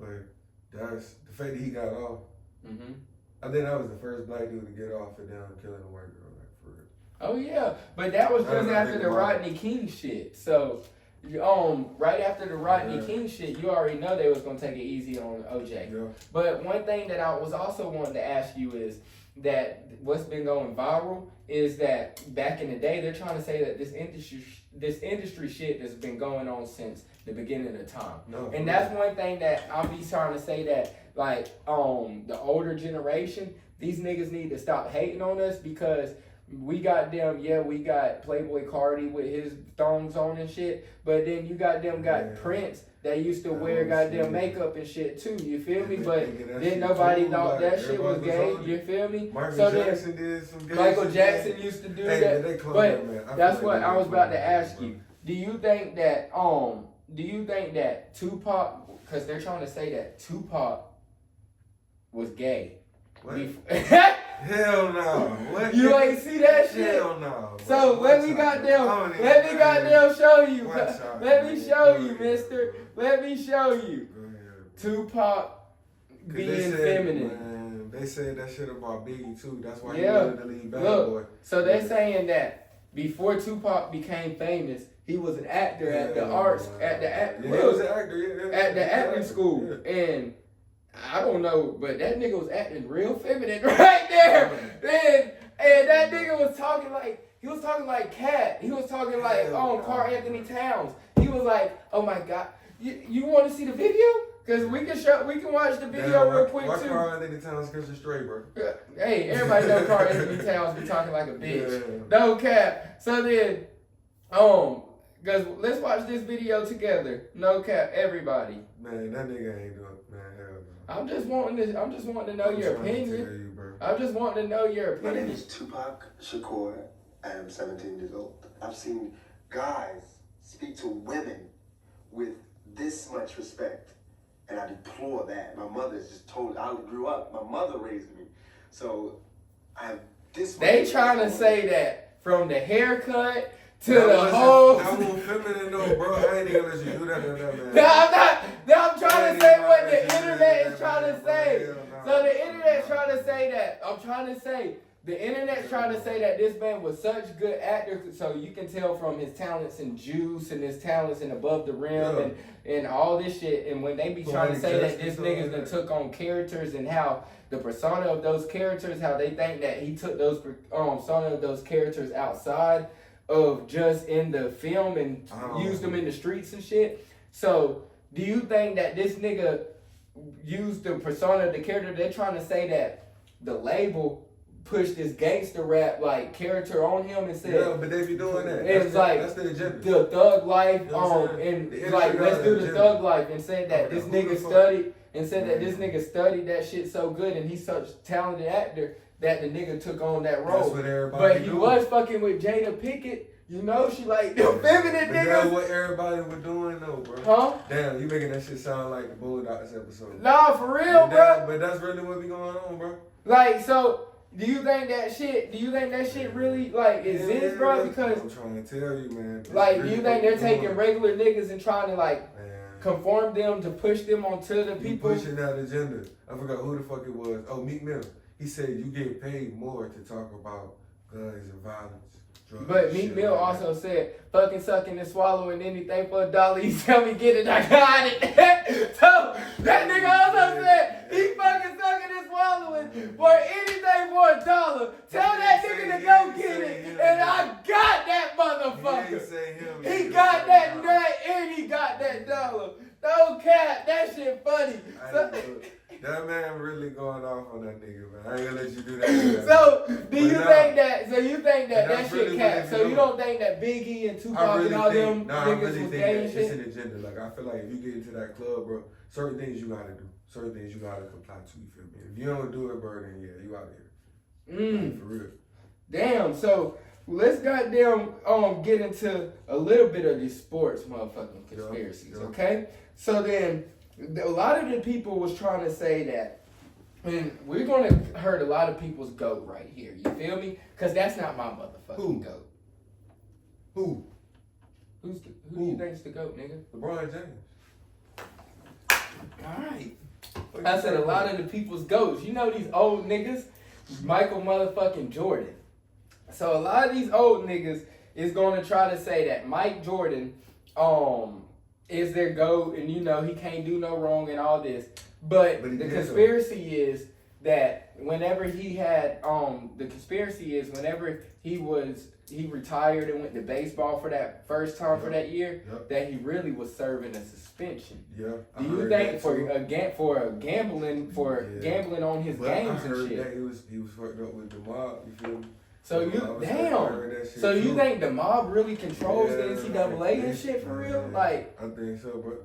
But that's the fact that he got off. Mm-hmm. I think that was the first black dude to get off for them killing a white girl, like for real. Oh yeah, but that was just after the Rodney King shit. So, right after the Rodney King shit, you already know they was gonna take it easy on OJ. Yeah. But one thing that I was also wanting to ask you is that what's been going viral is that back in the day they're trying to say that this industry shit has been going on since the beginning of time. No, and that's one thing that I'll be trying to say that like the older generation, these niggas need to stop hating on us because we got Playboy Cardi with his thongs on and shit, but then you got Prince that used to wear goddamn makeup and shit too, you feel me? But then nobody thought that shit was gay, you feel me? Michael Jackson did some gay Michael Jackson used to do that. But that's what I was about to ask you. Do you think that Tupac, because they're trying to say that Tupac was gay? What? Hell no. What? You ain't see that shit? Hell no. So let me goddamn show you. Let me show you, mister. Let me show you. Tupac being feminine. Man, they said that shit about Biggie too. That's why he wanted to leave Bad Boy. So they're saying that before Tupac became famous, he was an actor at the arts, at the acting school. Yeah. And I don't know, but that nigga was acting real feminine right there. And that nigga was talking like Cat. He was talking like Carl Anthony Towns. He was like, oh my God, you want to see the video? Cause we can watch the video real quick too. Carl Anthony Towns Christian straight, bro. Hey, everybody know Carl Anthony Towns be talking like a bitch. Yeah. No cap. So then, cause let's watch this video together. No cap, everybody. Man, that nigga ain't doing. Man, hell no. I'm just wanting to know your opinion. I'm just wanting to know your opinion. My name is Tupac Shakur. I am 17 years old. I've seen guys speak to women with this much respect. And I deplore that. My mother's just told. I grew up. My mother raised me, so I have this. They trying to say that from the haircut to the whole. That wasn't feminine though, bro. I ain't even gonna let you do that to that, man. Now I'm not. Now I'm trying to say what the internet is trying to say. So the internet's trying to say that. I'm trying to say. The internet's trying to say that this man was such a good actor, so you can tell from his talents in Juice and his talents in Above the Rim and all this shit. And when they be trying to say that this nigga's done took on characters and how the persona of those characters, how they think that he took those persona of those characters outside of just in the film and used them in the streets and shit. So do you think that this nigga used the persona of the character? They're trying to say that the label pushed this gangster rap like character on him and said, yeah, but they be doing that. It's like that's the agenda. The thug life, and like let's do the thug life, and said that this nigga studied and said that this nigga studied that shit so good and he's such a talented actor that the nigga took on that role. That's what everybody But he was fucking with Jada Pinkett. You know, she like the feminine niggas. That's what everybody was doing though, bro. Huh? Damn, you making that shit sound like the Bulldogs episode. Nah, for real, bro. But that's really what be going on, bro. Like, so do you think that shit really like exists, bro? Because I'm trying to tell you, man. Like, really do you think they're taking doing. regular niggas and trying to like conform them to push them onto the people? You pushing that agenda. I forgot who the fuck it was. Oh, Micheal. He said you get paid more to talk about guns and violence. But Micheal also said, fucking sucking and swallowing anything for $1. You tell me get it, I got it. So that nigga also said he fucking sucking and swallowing for anything for $1. Tell that nigga to go get it, and I got that motherfucker. He got that nut and he got that $1. No cap, that shit funny. That man really going off on that nigga, man. I ain't gonna let you do that. So you think that shit cap? So you don't think that Biggie and Tupac and all them niggas was gay and shit? It's an agenda. Like I feel like if you get into that club, bro, certain things you gotta do. Certain things you gotta comply to. You feel me? If you don't do it, bro, then yeah, you out here. Like, for real. Damn. So let's goddamn get into a little bit of these sports motherfucking conspiracies, okay? So then a lot of the people was trying to say that, and we're gonna hurt a lot of people's goat right here. You feel me? Cause that's not my motherfucking goat. Who? Who do you think's the goat, nigga? LeBron James. Alright. I said a lot of the people's goats. You know these old niggas? Michael motherfucking Jordan. So a lot of these old niggas is gonna try to say that Mike Jordan is their GOAT and you know he can't do no wrong and all this. But the conspiracy is that whenever he had he retired and went to baseball for that first time for that year, that he really was serving a suspension. Yeah. Do you think for gambling on his games and shit? That he was fucked up with the mob, you feel me? So you think the mob really controls the NCAA and shit for real? Like I think so, bro.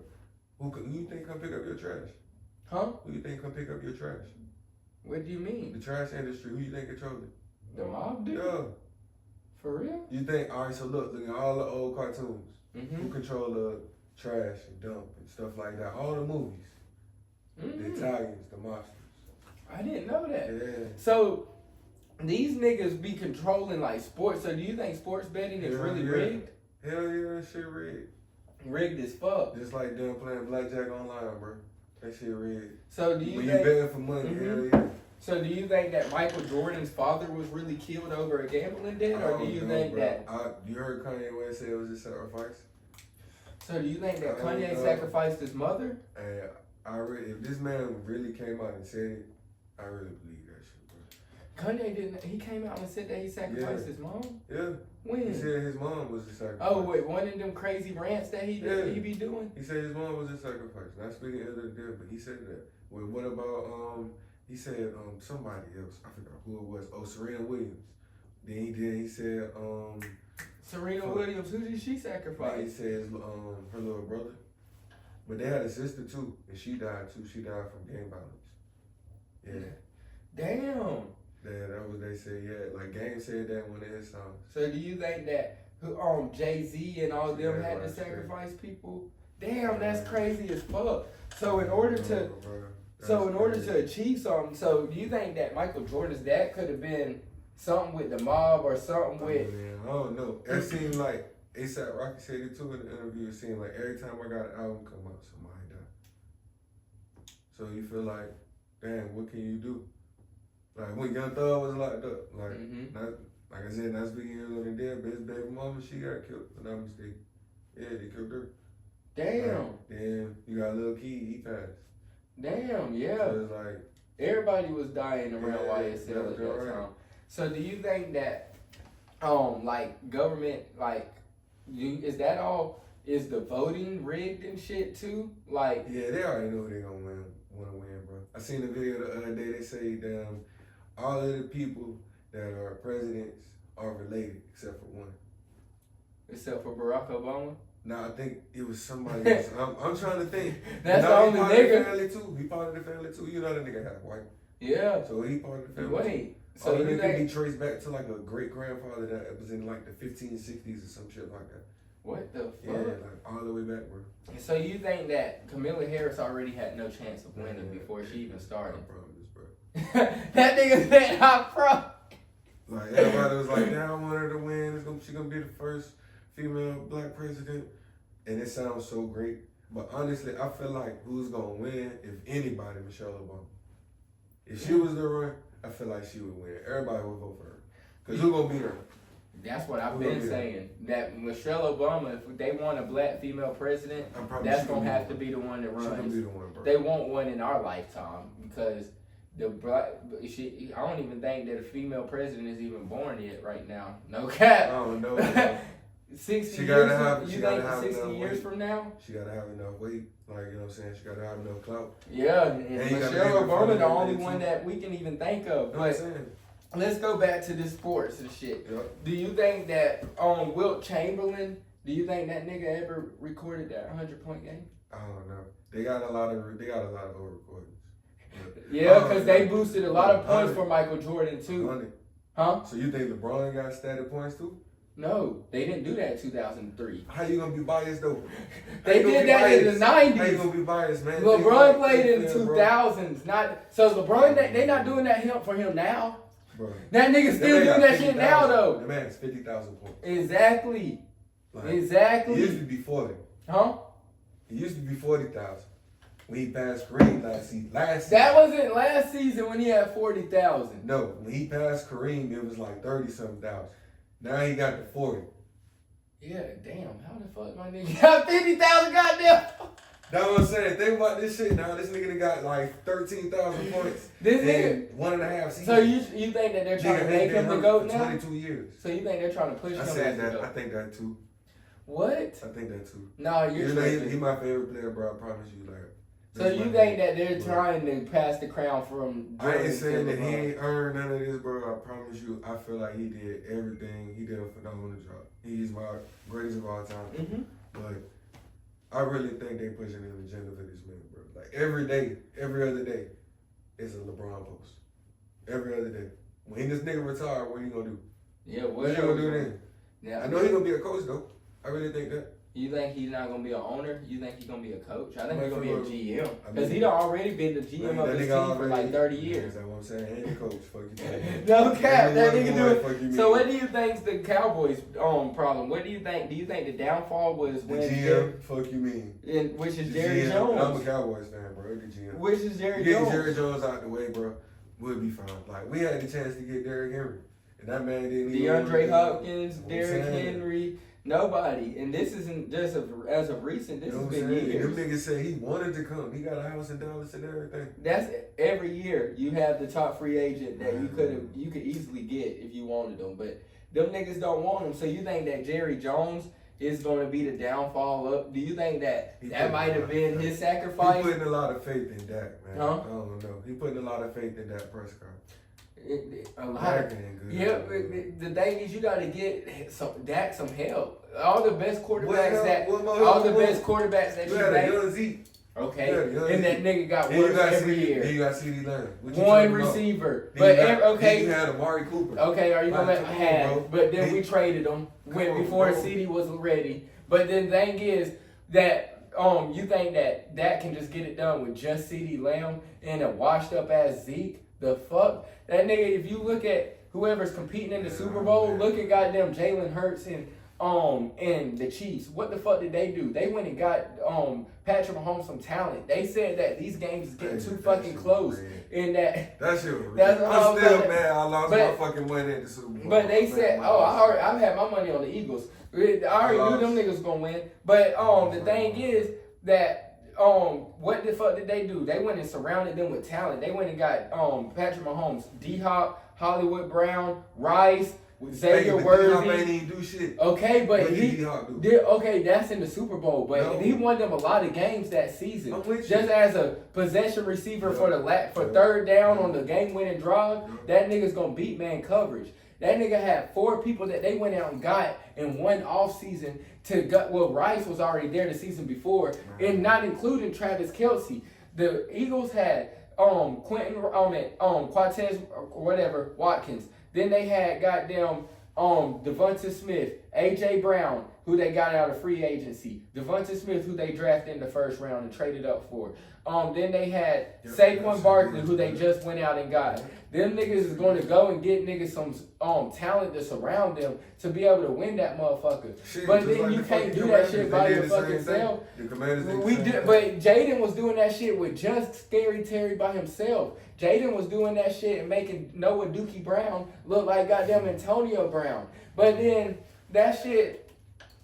Who you think come pick up your trash? Huh? Who you think come pick up your trash? What do you mean? The trash industry. Who you think controls it? The mob do? Yeah. For real? You think? All right. So look at all the old cartoons. Mm-hmm. Who control the trash and dump and stuff like that? All the movies. Mm-hmm. The Italians, the mobsters. I didn't know that. Yeah. So these niggas be controlling like sports. So do you think sports betting is really rigged? Hell yeah, that shit rigged. Rigged as fuck. Just like them playing blackjack online, bro. That shit rigged. So do you when think, you betting for money, hell yeah. So do you think that Michael Jordan's father was really killed over a gambling debt, or do you think that? You heard Kanye West say it was a sacrifice. So do you think that Kanye sacrificed his mother? Hey, if this man really came out and said it, I really believe that shit, bro. Kanye didn't. He came out and said that he sacrificed his mom. Yeah. When? He said his mom was a sacrifice. Oh wait, one of them crazy rants that he be doing. He said his mom was a sacrifice. Not speaking ill of the dead, but he said that. Well, what about he said somebody else. I forgot who it was. Oh, Serena Williams. Then he said Serena Williams. Who did she sacrifice? He says her little brother. But they had a sister too, and she died too. She died from gang violence. Yeah. Damn. Yeah, that was they said. Yeah, like Game said that in one of his songs. So do you think that Jay-Z and all them had to sacrifice people? Damn, that's crazy as fuck. So in order to achieve something, so do you think that Michael Jordan's dad could have been something with the mob or something with. Man, I don't know. It seemed like ASAP Rocky said it too in the interview. It seemed like every time I got an album come out, somebody died. So you feel like, damn, what can you do? Like when Young Thug was locked up, like not, like I said, not speaking ill of the dead, but his baby mama, she got killed. If I'm not mistaken. Yeah, they killed her. Damn. Then you got Lil Key, he passed. Damn, yeah. So it's like everybody was dying around YSL at that time. So do you think that, like government, like, is that all? Is the voting rigged and shit too? Like, yeah, they already know they gonna want to win, bro. I seen the video the other day. They say all of the people that are presidents are related except for one. Except for Barack Obama? No, I think it was somebody else. I'm trying to think. That's the only nigga. Family too. He part of the family too. You know that nigga half white. Yeah. So he part of the family. Wait. So So you could think be traced back to like a great grandfather that was in like the 1560s or some shit like that. what the fuck? Yeah, like all the way back, bro. So you think that Kamala Harris already had no chance of winning before she even started? I promise, bro. That nigga said I'm pro. Like everybody was like, "Yeah, I want her to win. She's gonna be the first female black president," and it sounds so great. But honestly, I feel like who's gonna win, if anybody, Michelle Obama. If she was the run, I feel like she would win. Everybody would vote for her. Cause who gonna beat her? That's what I've been saying. That Michelle Obama, if they want a black female president, that's gonna have to be the one that runs. She's gonna be the one, bro. They want one in our lifetime because the black. I don't even think that a female president is even born yet right now. No cap. I don't know. 60 She years. gotta have- You she think gotta have 60 enough years weight. from now? She gotta have enough weight. Like, you know what I'm saying? She gotta have enough clout. Yeah, and And you gotta Michelle be in front Obama of the only everything, one too. that we can even think of. You know what I'm But saying? let's go back to the sports and shit. Yep. Do you think that Wilt Chamberlain? Do you think that nigga ever recorded that 100-point game? I don't know. They got a lot of old recordings. Yeah, because they boosted a lot of points for Michael Jordan too. 100. Huh? So you think LeBron got static points too? No, they didn't do that in 2003. How you gonna be biased though? They did that in the 90s. How you gonna be biased, man? LeBron played in the 2000s. So LeBron, they not doing that for him now. Bro. That nigga still doing that shit now though. The man's 50,000 points. Exactly. Like, Exactly. He used to be 40. Huh? He used to be 40,000. When he passed Kareem last season. That wasn't last season when he had 40,000. No, when he passed Kareem, it was like 30-something thousand. Now he got to 40. Yeah, damn. How the fuck my nigga got 50,000 goddamn? That's what I'm saying. Think about this shit now. This nigga done got like 13,000 points. This in 1.5 seasons. So you think that they're trying to make him the GOAT now? 22 years. So you think they're trying to push him I as said the that. GOAT? I think that too. What? I think that too. No, you're You know, tripping. he my favorite player, bro. I promise you. Like. So that's you my think favorite. that they're trying to pass the crown from I ain't Jordan saying to that he LeBron? ain't earned none of this, bro. I promise you. I feel like he did everything. He did a phenomenal job. He's my greatest of all time. Mm-hmm. But I really think they pushing an agenda for this man, bro. Like every day, every other day, is a LeBron post. Every other day. When this nigga retire, what he gonna do? Yeah, What you gonna do then? Yeah, I know he gonna be a coach though. I really think that. You think he's not gonna be an owner? You think he's gonna be a coach? I think he's gonna be a I GM mean- because he done already been the GM of his team for like 30 years. That's what I'm saying. Ain't the coach. Fuck you. No cap, that nigga do Fuck you it. So what do you think's the Cowboys' problem? What do you think? Do you think the downfall was The when GM? Fuck you mean? which is The Jerry GM, Jones? I'm a Cowboys fan, bro. The GM. Which is Jerry Getting Jones? Jerry Jones out the way, bro, would be fine. Like we had the chance to get Derrick Henry, and that man didn't. DeAndre Hopkins, I'm Derrick saying. Henry, nobody. And this isn't just as of recent. This You know has what I'm been saying? years. Them niggas said he wanted to come. He got a house in Dallas and everything. That's every year. You have the top free agent that you could easily get if you wanted them, but them niggas don't want him. So you think that Jerry Jones is going to be the downfall up? Do you think that might have been his sacrifice? He putting a lot of faith in Dak, man. Huh? I don't know. He putting a lot of faith in Dak Prescott. A lot. Dak ain't good. Yeah, but the thing is, you got to get Dak some help. All the best quarterbacks best quarterbacks that You you had a think. young Zeke. Okay, Yeah, and that nigga got Then you worse got every CD, year. Then you got CD Lamb. What you One talking about? receiver, Then but you got- okay. Then you had Amari Cooper. Okay, are you gonna Like, let come him on, have? bro. But then He- we traded him when Come on, before bro. CD wasn't ready. But then the thing is that you think that can just get it done with just CD Lamb and a washed up ass Zeke? The fuck that nigga. If you look at whoever's competing in the Super Bowl. Look at goddamn Jalen Hurts and the Chiefs. What the fuck did they do? They went and got Patrick Mahomes some talent. They said that these games is getting too fucking close. And that shit was that's I'm still mad I lost my fucking money at the Super Bowl. But they said, I've had my money on the Eagles. I already knew them niggas gonna win. But the thing is that what the fuck did they do? They went and surrounded them with talent. They went and got Patrick Mahomes, D-Hop, Hollywood Brown, Rice, Xavier Worthy. Ain't even do shit. Okay, but what he did. Okay, that's in the Super Bowl, but he won them a lot of games that season. Just as a possession receiver for third down on the game-winning drive, that nigga's gonna beat man coverage. That nigga had 4 people that they went out and got in one off season to go. Well, Rice was already there the season before, and not including Travis Kelce. The Eagles had Quatez or whatever Watkins. Then they had goddamn Devonta Smith, AJ Brown, who they got out of free agency. Devonta Smith, who they drafted in the first round and traded up for. Then they had Saquon Barkley, who they just went out and got. Them niggas is going to go and get niggas some talent to surround them to be able to win that motherfucker. But then you can't do that shit by your fucking self. But Jaden was doing that shit with just Scary Terry by himself. Jaden was doing that shit and making Noah Dookie Brown look like goddamn Antonio Brown. But then that shit,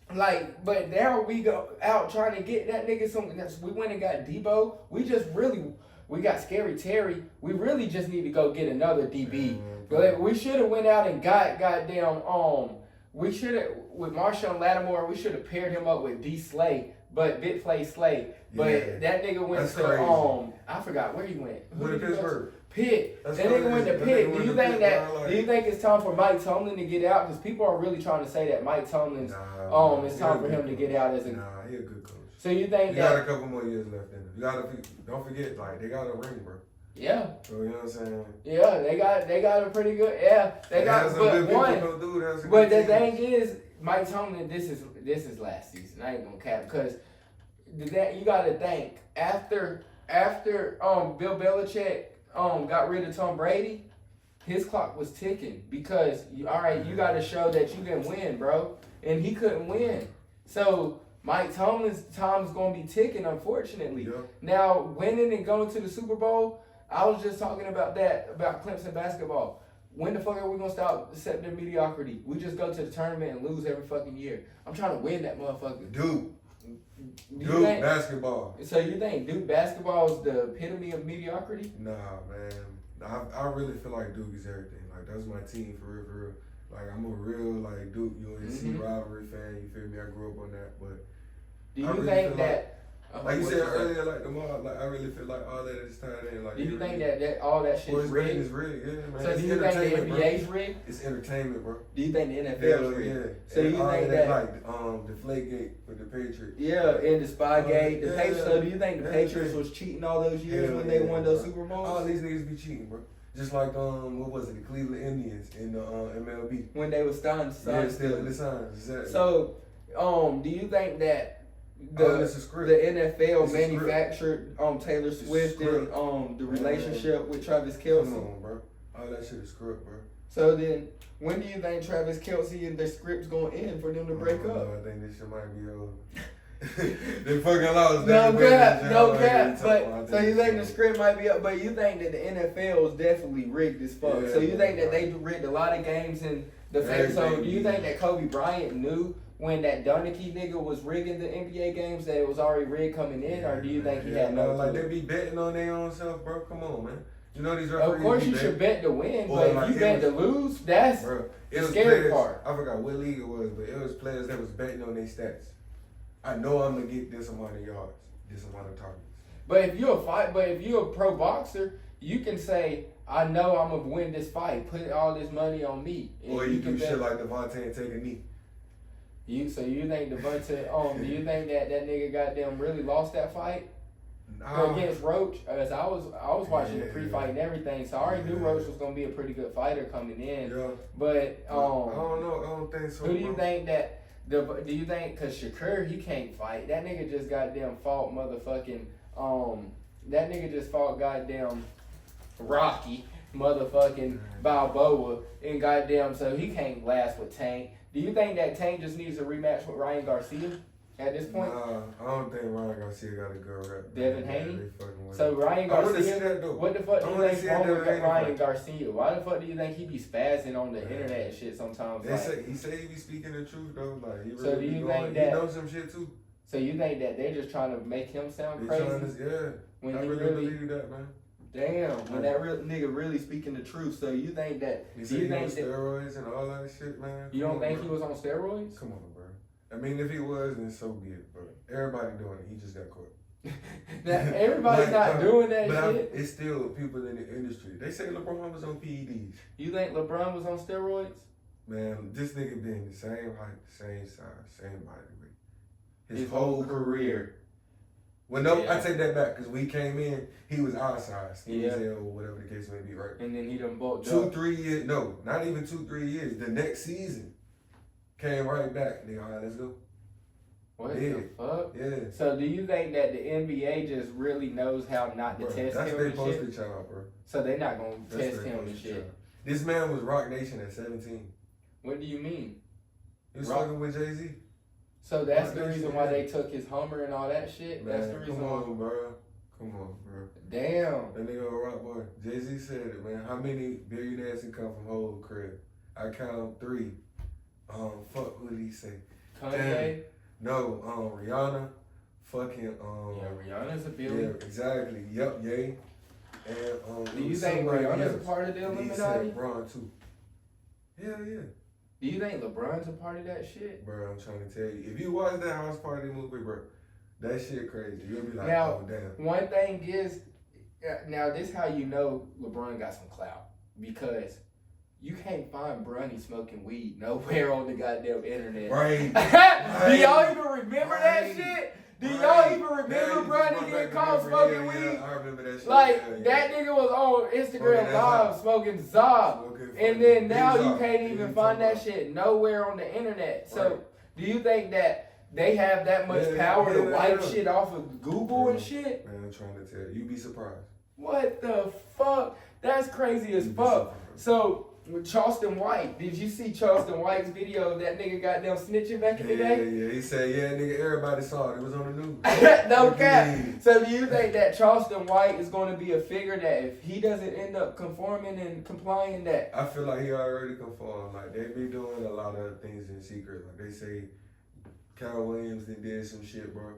but there we go out trying to get that nigga some. We went and got Debo. We got Scary Terry. We really just need to go get another DB. We should have went out and got goddamn we should have with Marshawn Lattimore. We should have paired him up with D Slay, but Big Play Slay. But that nigga went to crazy. I forgot where he went. Who did Pittsburgh? Pitt. That nigga went to Pitt. Do you think it's time for Mike Tomlin to get out? Because people are really trying to say that Mike Tomlin's it's time for him to get out as a. Nah, he a good coach. So you think he got a couple more years left in him. Don't forget, they got a ring, bro. Yeah. So you know what I'm saying? Yeah, they got a pretty good. Yeah, they got but one. But the thing is, Mike Tomlin, this is last season. I ain't gonna cap because you got to think after Bill Belichick got rid of Tom Brady, his clock was ticking because you got to show that you can win, bro, and he couldn't win. So Mike Tomlin's time is gonna be ticking, unfortunately. Yeah. Now winning and going to the Super Bowl. I was just talking about Clemson basketball. When the fuck are we gonna stop accepting mediocrity? We just go to the tournament and lose every fucking year. I'm trying to win that motherfucker. Duke basketball. So you think Duke basketball is the epitome of mediocrity? Nah, man. I really feel like Duke is everything. That's my team for real. I'm a real Duke UNC rivalry fan. You feel me? I grew up on that, but do you think that? Like you said earlier, the mob, I really feel like all that is tied in. Do you think that all that shit is rigged? It's rigged, yeah, man. So do you think the NBA's rigged? It's entertainment, bro. Do you think the NFL is rigged? Yeah. So you think that the Deflategate for the Patriots? Yeah, and the Spygate, the Patriots. So do you think the Patriots was cheating all those years when they won those Super Bowls? All these niggas be cheating, bro. Just like what was it, the Cleveland Indians in the MLB when they were still in the signs. Exactly. So, do you think that the NFL manufactured Taylor Swift and the relationship with Travis Kelce? Come on, bro. All that shit is script, bro. So then, when do you think Travis Kelce and the script's gonna end for them to break up? I think this shit might be over. They fucking lost. No cap. But so you think the script might be up, but you think that the NFL is definitely rigged as fuck. Yeah, so you think that they rigged a lot of games in the face. So do you think that Kobe Bryant knew when that Donaghy nigga was rigging the NBA games that it was already rigged coming in, or do you think he had no? They be betting on their own self, bro. Come on, man. You know these referees. Of course you should bet to win, but if you bet to lose, that's the scary part. I forgot what league it was, but it was players that was betting on their stats. I know I'm gonna get this amount of yards, this amount of targets. But if you're a pro boxer, you can say, I know I'm gonna win this fight. Put all this money on me. Or you do shit like Devontae and take a knee. So you think Devontae? Do you think that nigga goddamn really lost that fight against Roach? Because I was watching the pre-fight and everything, so I already knew Roach was gonna be a pretty good fighter coming in. Yeah. But I don't know. I don't think so. Who do you think that? Do you think, cause Shakur, he can't fight. That nigga just goddamn fought motherfucking, that nigga just fought goddamn Rocky. motherfucking Balboa, and goddamn, so he can't last with Tank. Do you think that Tank just needs a rematch with Ryan Garcia at this point? Nah, I don't think Ryan Garcia got a good rep. Devin Haney? Yeah, So Ryan I wanna see Garcia, that, though. what the fuck do I you wanna think see wrong that with Devin Ryan Haney. Garcia? Why the fuck do you think he be spazzing on the internet and shit sometimes? He say he be speaking the truth though. Like he really So do be you going, think that- he knows some shit too. So you think that they're just trying to make him sound They crazy? trying to, When I he really believe that, man. Damn, when that real nigga really speaking the truth. So you think that? He Do said you he on think that? steroids and all that shit, man. You Come don't on, think bro. he was on steroids? Come on, bro. I mean, if he was, then so be it. But everybody doing it. He just got caught. Now, everybody's not doing that but shit. it's still people in the industry. They say LeBron was on PEDs. You think LeBron was on steroids? Man, this nigga been the same height, same size, same body weight. His whole career. Well, no, Yeah. I take that back because when he came in, he was our size, skinny as Yeah. hell, or whatever the case may be, right? And then he done bulked 2-3 years, no, not even 2-3 years. The next season came right back. Nigga, all right, let's go. What Yeah. the fuck? Yeah. So do you think that the NBA just really knows how not to Bro, test that's him their and poster shit? child, bro. So they're not gonna That's test their him and poster shit. child. This man was Rock Nation at 17. What do you mean? He was Rock- fucking with Jay-Z. So that's Rock the Nation, reason why yeah. they took his Hummer and all that shit? Man, That's the reason come why. on, bro. Come on, bro. Damn. That nigga a rock boy. Jay-Z said it, man. How many billionaires can come from whole crib? I count 3. Fuck, who did he say? Kanye? No, Rihanna. Fucking, Yeah, Rihanna's a yeah, billion. exactly. Yep, yay. And, Do you think Rihanna's a part of the He Illuminati? said LeBron too. Hell yeah. Do you think LeBron's a part of that shit? Bro, I'm trying to tell you. If you watch that house party movie, bro, that shit crazy. You'll be like, Now, oh, damn. one thing is, now this how you know LeBron got some clout. Because you can't find Bronny smoking weed nowhere on the goddamn internet. Right. Do y'all even remember that shit? Do y'all even remember Bronny getting caught smoking weed? Yeah, I remember that shit. Like, Yeah, yeah. that nigga was on Instagram Smoking that Live Zod. smoking Zob. Smoking And fucking then now big you Zod. can't Yeah, even you find that talking shit nowhere on the internet. So, Right. do you think that they have that much Yeah, power to yeah, wipe yeah. shit off of Google and Yeah. shit? Man, I'm trying to tell you. You'd be surprised. What the fuck? That's crazy as You'd be fuck. surprised. So, with Charleston White, did you see Charleston White's video of that nigga goddamn snitching back in the day? Yeah. He said, yeah, nigga, everybody saw it. It was on the news. No What you cap. mean? So do you think that Charleston White is going to be a figure that if he doesn't end up conforming and complying that? I feel like he already conformed. Like, they be doing a lot of things in secret. Like, they say Cal Williams did some shit, bro.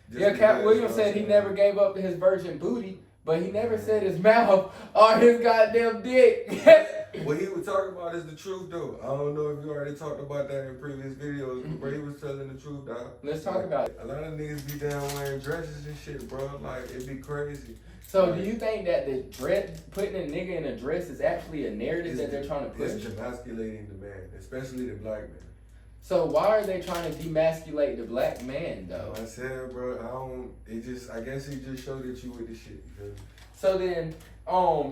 Just Yeah, Cat because, Williams you know said he what I'm never gave up his virgin booty, but he never said his mouth or his goddamn dick. saying? What he was talking about is the truth, though. I don't know if you already talked about that in previous videos, but he was telling the truth, dog. Let's talk about it. A lot of niggas be down wearing dresses and shit, bro. Like, it be crazy. So do you think that the dress, putting a nigga in a dress is actually a narrative that they're trying to push? It's demasculating the man, especially the black man. So why are they trying to demasculate the black man though? Like I said, bro, I guess he just showed it you with the shit. You feel me? So then,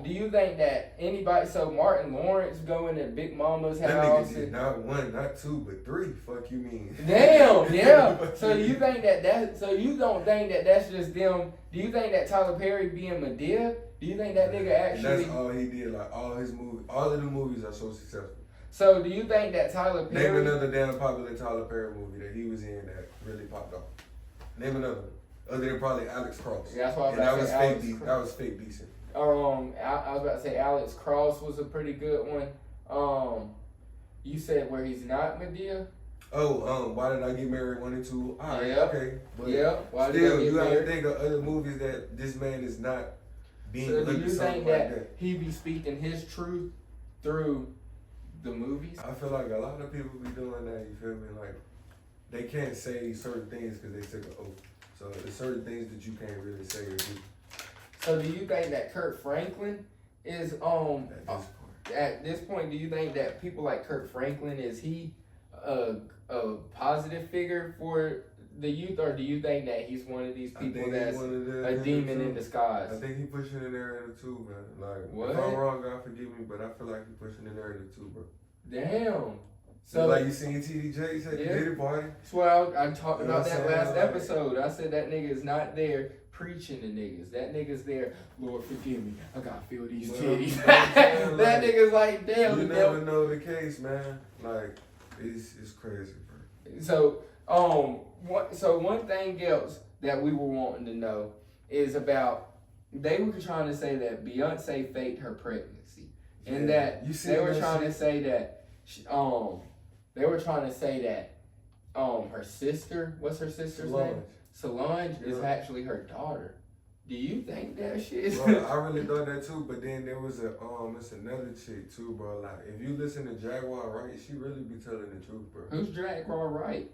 do you think that anybody? So Martin Lawrence going to Big Mama's That house? nigga did not 1, not 2, but 3. Fuck you mean? Damn, yeah. So you think that? So you don't think that that's just them? Do you think that Tyler Perry being Medea? Do you think that nigga And actually? that's all he did. Like all his movies, all of the movies are so successful. So do you think that Tyler Name Perry? another damn popular Tyler Perry movie that he was in that really popped off. Name another one. Other than probably Alex Cross. Yeah, that's why I was And about to say Alex fake. Cross. That was fake decent. I was about to say Alex Cross was a pretty good one. You said where he's not Medea. Oh, Why Did I Get Married 1 and 2? All right, Yeah. okay. But Yeah. Why did still, he you get gotta married? think of other movies that this man is not being So do looked you at something think like that that. he be speaking his truth through the movies? I feel like a lot of people be doing that, you feel me? Like, they can't say certain things because they took an oath. So there's certain things that you can't really say or do So do you think that Kurt Franklin is at this point. at this point? Do you think that people like Kurt Franklin is he a positive figure for the youth, or do you think that he's one of these people that's a demon in I disguise? think he pushing the narrative too, man. Like, What? if I'm wrong, God forgive me, but I feel like he pushing the narrative too, bro. Damn. So So like you seen TDJ say Yeah. the Diddy party. that's what I talked You know about what I'm that last saying? Like- episode. I said that nigga is not there preaching to niggas. That nigga's there, Lord forgive me, I gotta feel these Well, titties. saying, That like, nigga's like, damn. You never know the case, man. Like, it's crazy, bro. So, one thing else that we were wanting to know is about, they were trying to say that Beyonce faked her pregnancy. And that they were trying to say that, her sister, what's her sister's name? Solange is actually her daughter. Do you think that shit? Bro, I really thought that too, but then there was it's another chick too, bro. Like, if you listen to Jaguar Wright, she really be telling the truth, bro. Who's Jaguar Wright?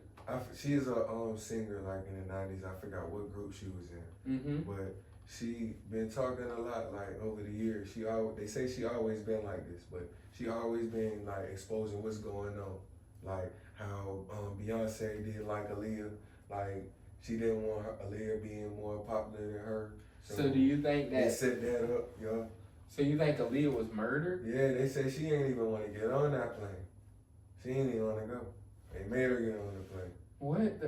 She is a singer, like, in the 90s. I forgot what group she was in. Mm-hmm. But she been talking a lot, like, over the years. They say she always been like this, but she always been, like, exposing what's going on. Like, how Beyonce did like Aaliyah. Like, she didn't want Aaliyah being more popular than her. So do you think that... They set that up, yo. So you think Aaliyah was murdered? Yeah, they say she ain't even want to get on that plane. She ain't even want to go. They made her get on the plane. What?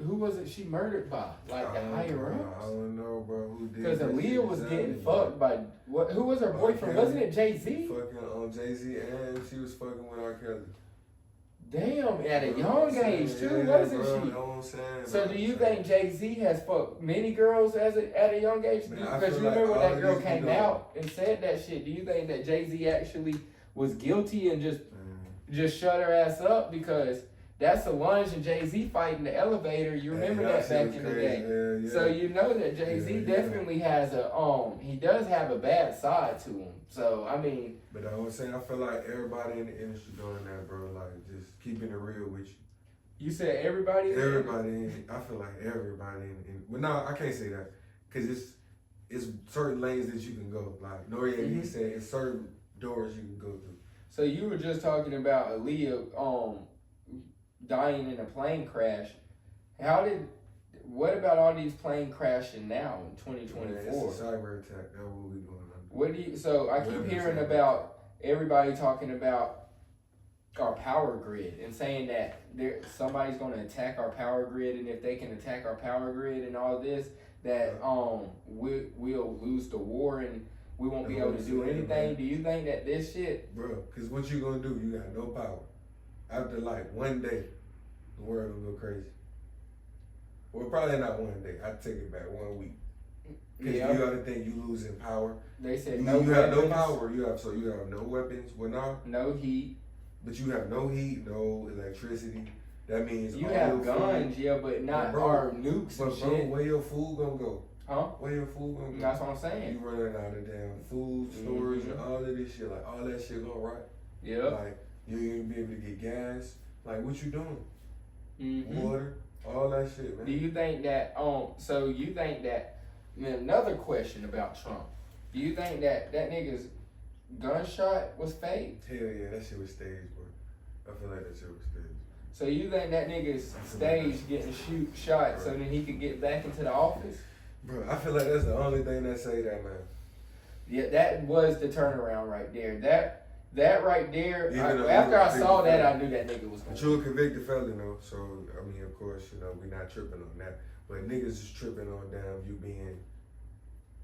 Who was it she murdered by? Like the higher ups? I don't know, bro. Who did? Because Aaliyah was getting fucked by what? Who was her boyfriend? Wasn't it Jay-Z? Fucking Jay-Z, and she was fucking with R. Kelly. Damn, at a young age too, wasn't she? Know what I'm saying, so do you think Jay-Z has fucked many girls at a young age? Because you remember that girl came out and said that shit. Do you think that Jay-Z actually was guilty and just shut her ass up? Because that's Solange and Jay-Z fighting the elevator. You remember that back in the day. Yeah. So you know that Jay-Z definitely has he does have a bad side to him. So, I mean. But I was saying, I feel like everybody in the industry doing that, bro. Like, just keeping it real with you. You said everybody? Everybody. I feel like everybody well, no, I can't say that. Because it's certain lanes that you can go. Like, Noriega said, it's certain doors you can go through. So you were just talking about Aaliyah, dying in a plane crash. What about all these planes crashing now in 2024? Man, it's a cyber attack. That's what we going on. So I keep hearing about everybody talking about our power grid and saying that somebody's going to attack our power grid, and if they can attack our power grid and all this, that we'll lose the war and we won't be able to do anything. Man. Do you think that this shit, bro? Because what you gonna do? You got no power. After like one day, the world gonna go crazy. Well, probably not one day. I take it back, 1 week. Because you gotta think you losing power. They said you have no power. You have no weapons. Well, no heat. But you have no heat, no electricity. That means you have guns, but not our nukes and shit. Where your food gonna go? Huh? Where your food gonna go? That's what I'm saying. You running out of damn food storage and all of this shit. Like, all that shit gonna rot. Yeah. Like, you ain't gonna be able to get gas. Like, what you doing? Water, all that shit, man. Do you think that? So you think that? Another question about Trump. Do you think that nigga's gunshot was fake? Hell yeah, that shit was staged, bro. I feel like that shit was staged. So you think that nigga's staged getting shot so then he could get back into the office? Bro, I feel like that's the only thing that say that, man. Yeah, that was the turnaround right there. That right there. After I saw that, I knew that nigga was going. But you a convicted felon, though. So I mean, of course, we're not tripping on that. But niggas is tripping on you being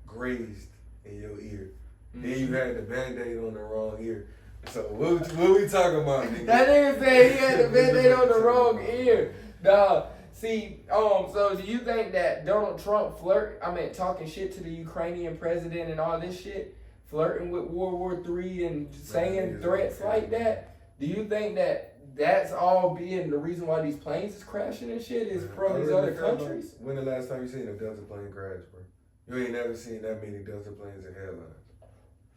grazed in your ear. Then you had the Band-Aid on the wrong ear. So what we talking about, nigga? That nigga said he had the Band-Aid on the wrong ear. Nah, see, so do you think that Donald Trump talking shit to the Ukrainian president and all this shit, flirting with World War III and saying threats like that? Do you think that that's all being the reason why these planes is crashing and shit is from these other countries? When the last time you seen a Delta plane crash, bro? You ain't never seen that many Delta planes in headlines.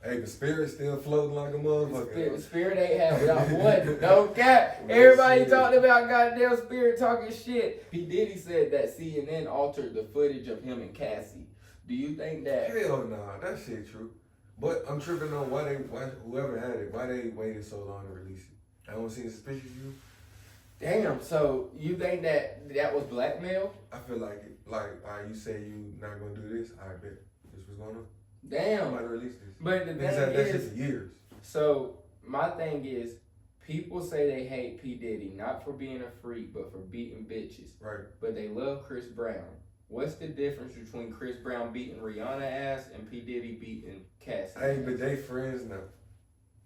Hey, the Spirit's still floating like a motherfucker. Spirit ain't had without one. No cap. Everybody talking about goddamn Spirit talking shit. P. Diddy said that CNN altered the footage of him and Cassie. Do you think that? Hell nah, that shit true. But I'm tripping on why whoever had it, why they waited so long to release it. I don't seem suspicious to you. Damn, so you think that was blackmail? I feel like it. Like, you say you not gonna do this, I bet this was going on. Damn. Somebody released this. But the thing that shit for years. So my thing is, people say they hate P. Diddy, not for being a freak, but for beating bitches. Right. But they love Chris Brown. What's the difference between Chris Brown beating Rihanna ass and P. Diddy beating Cassie? Hey, but they friends now.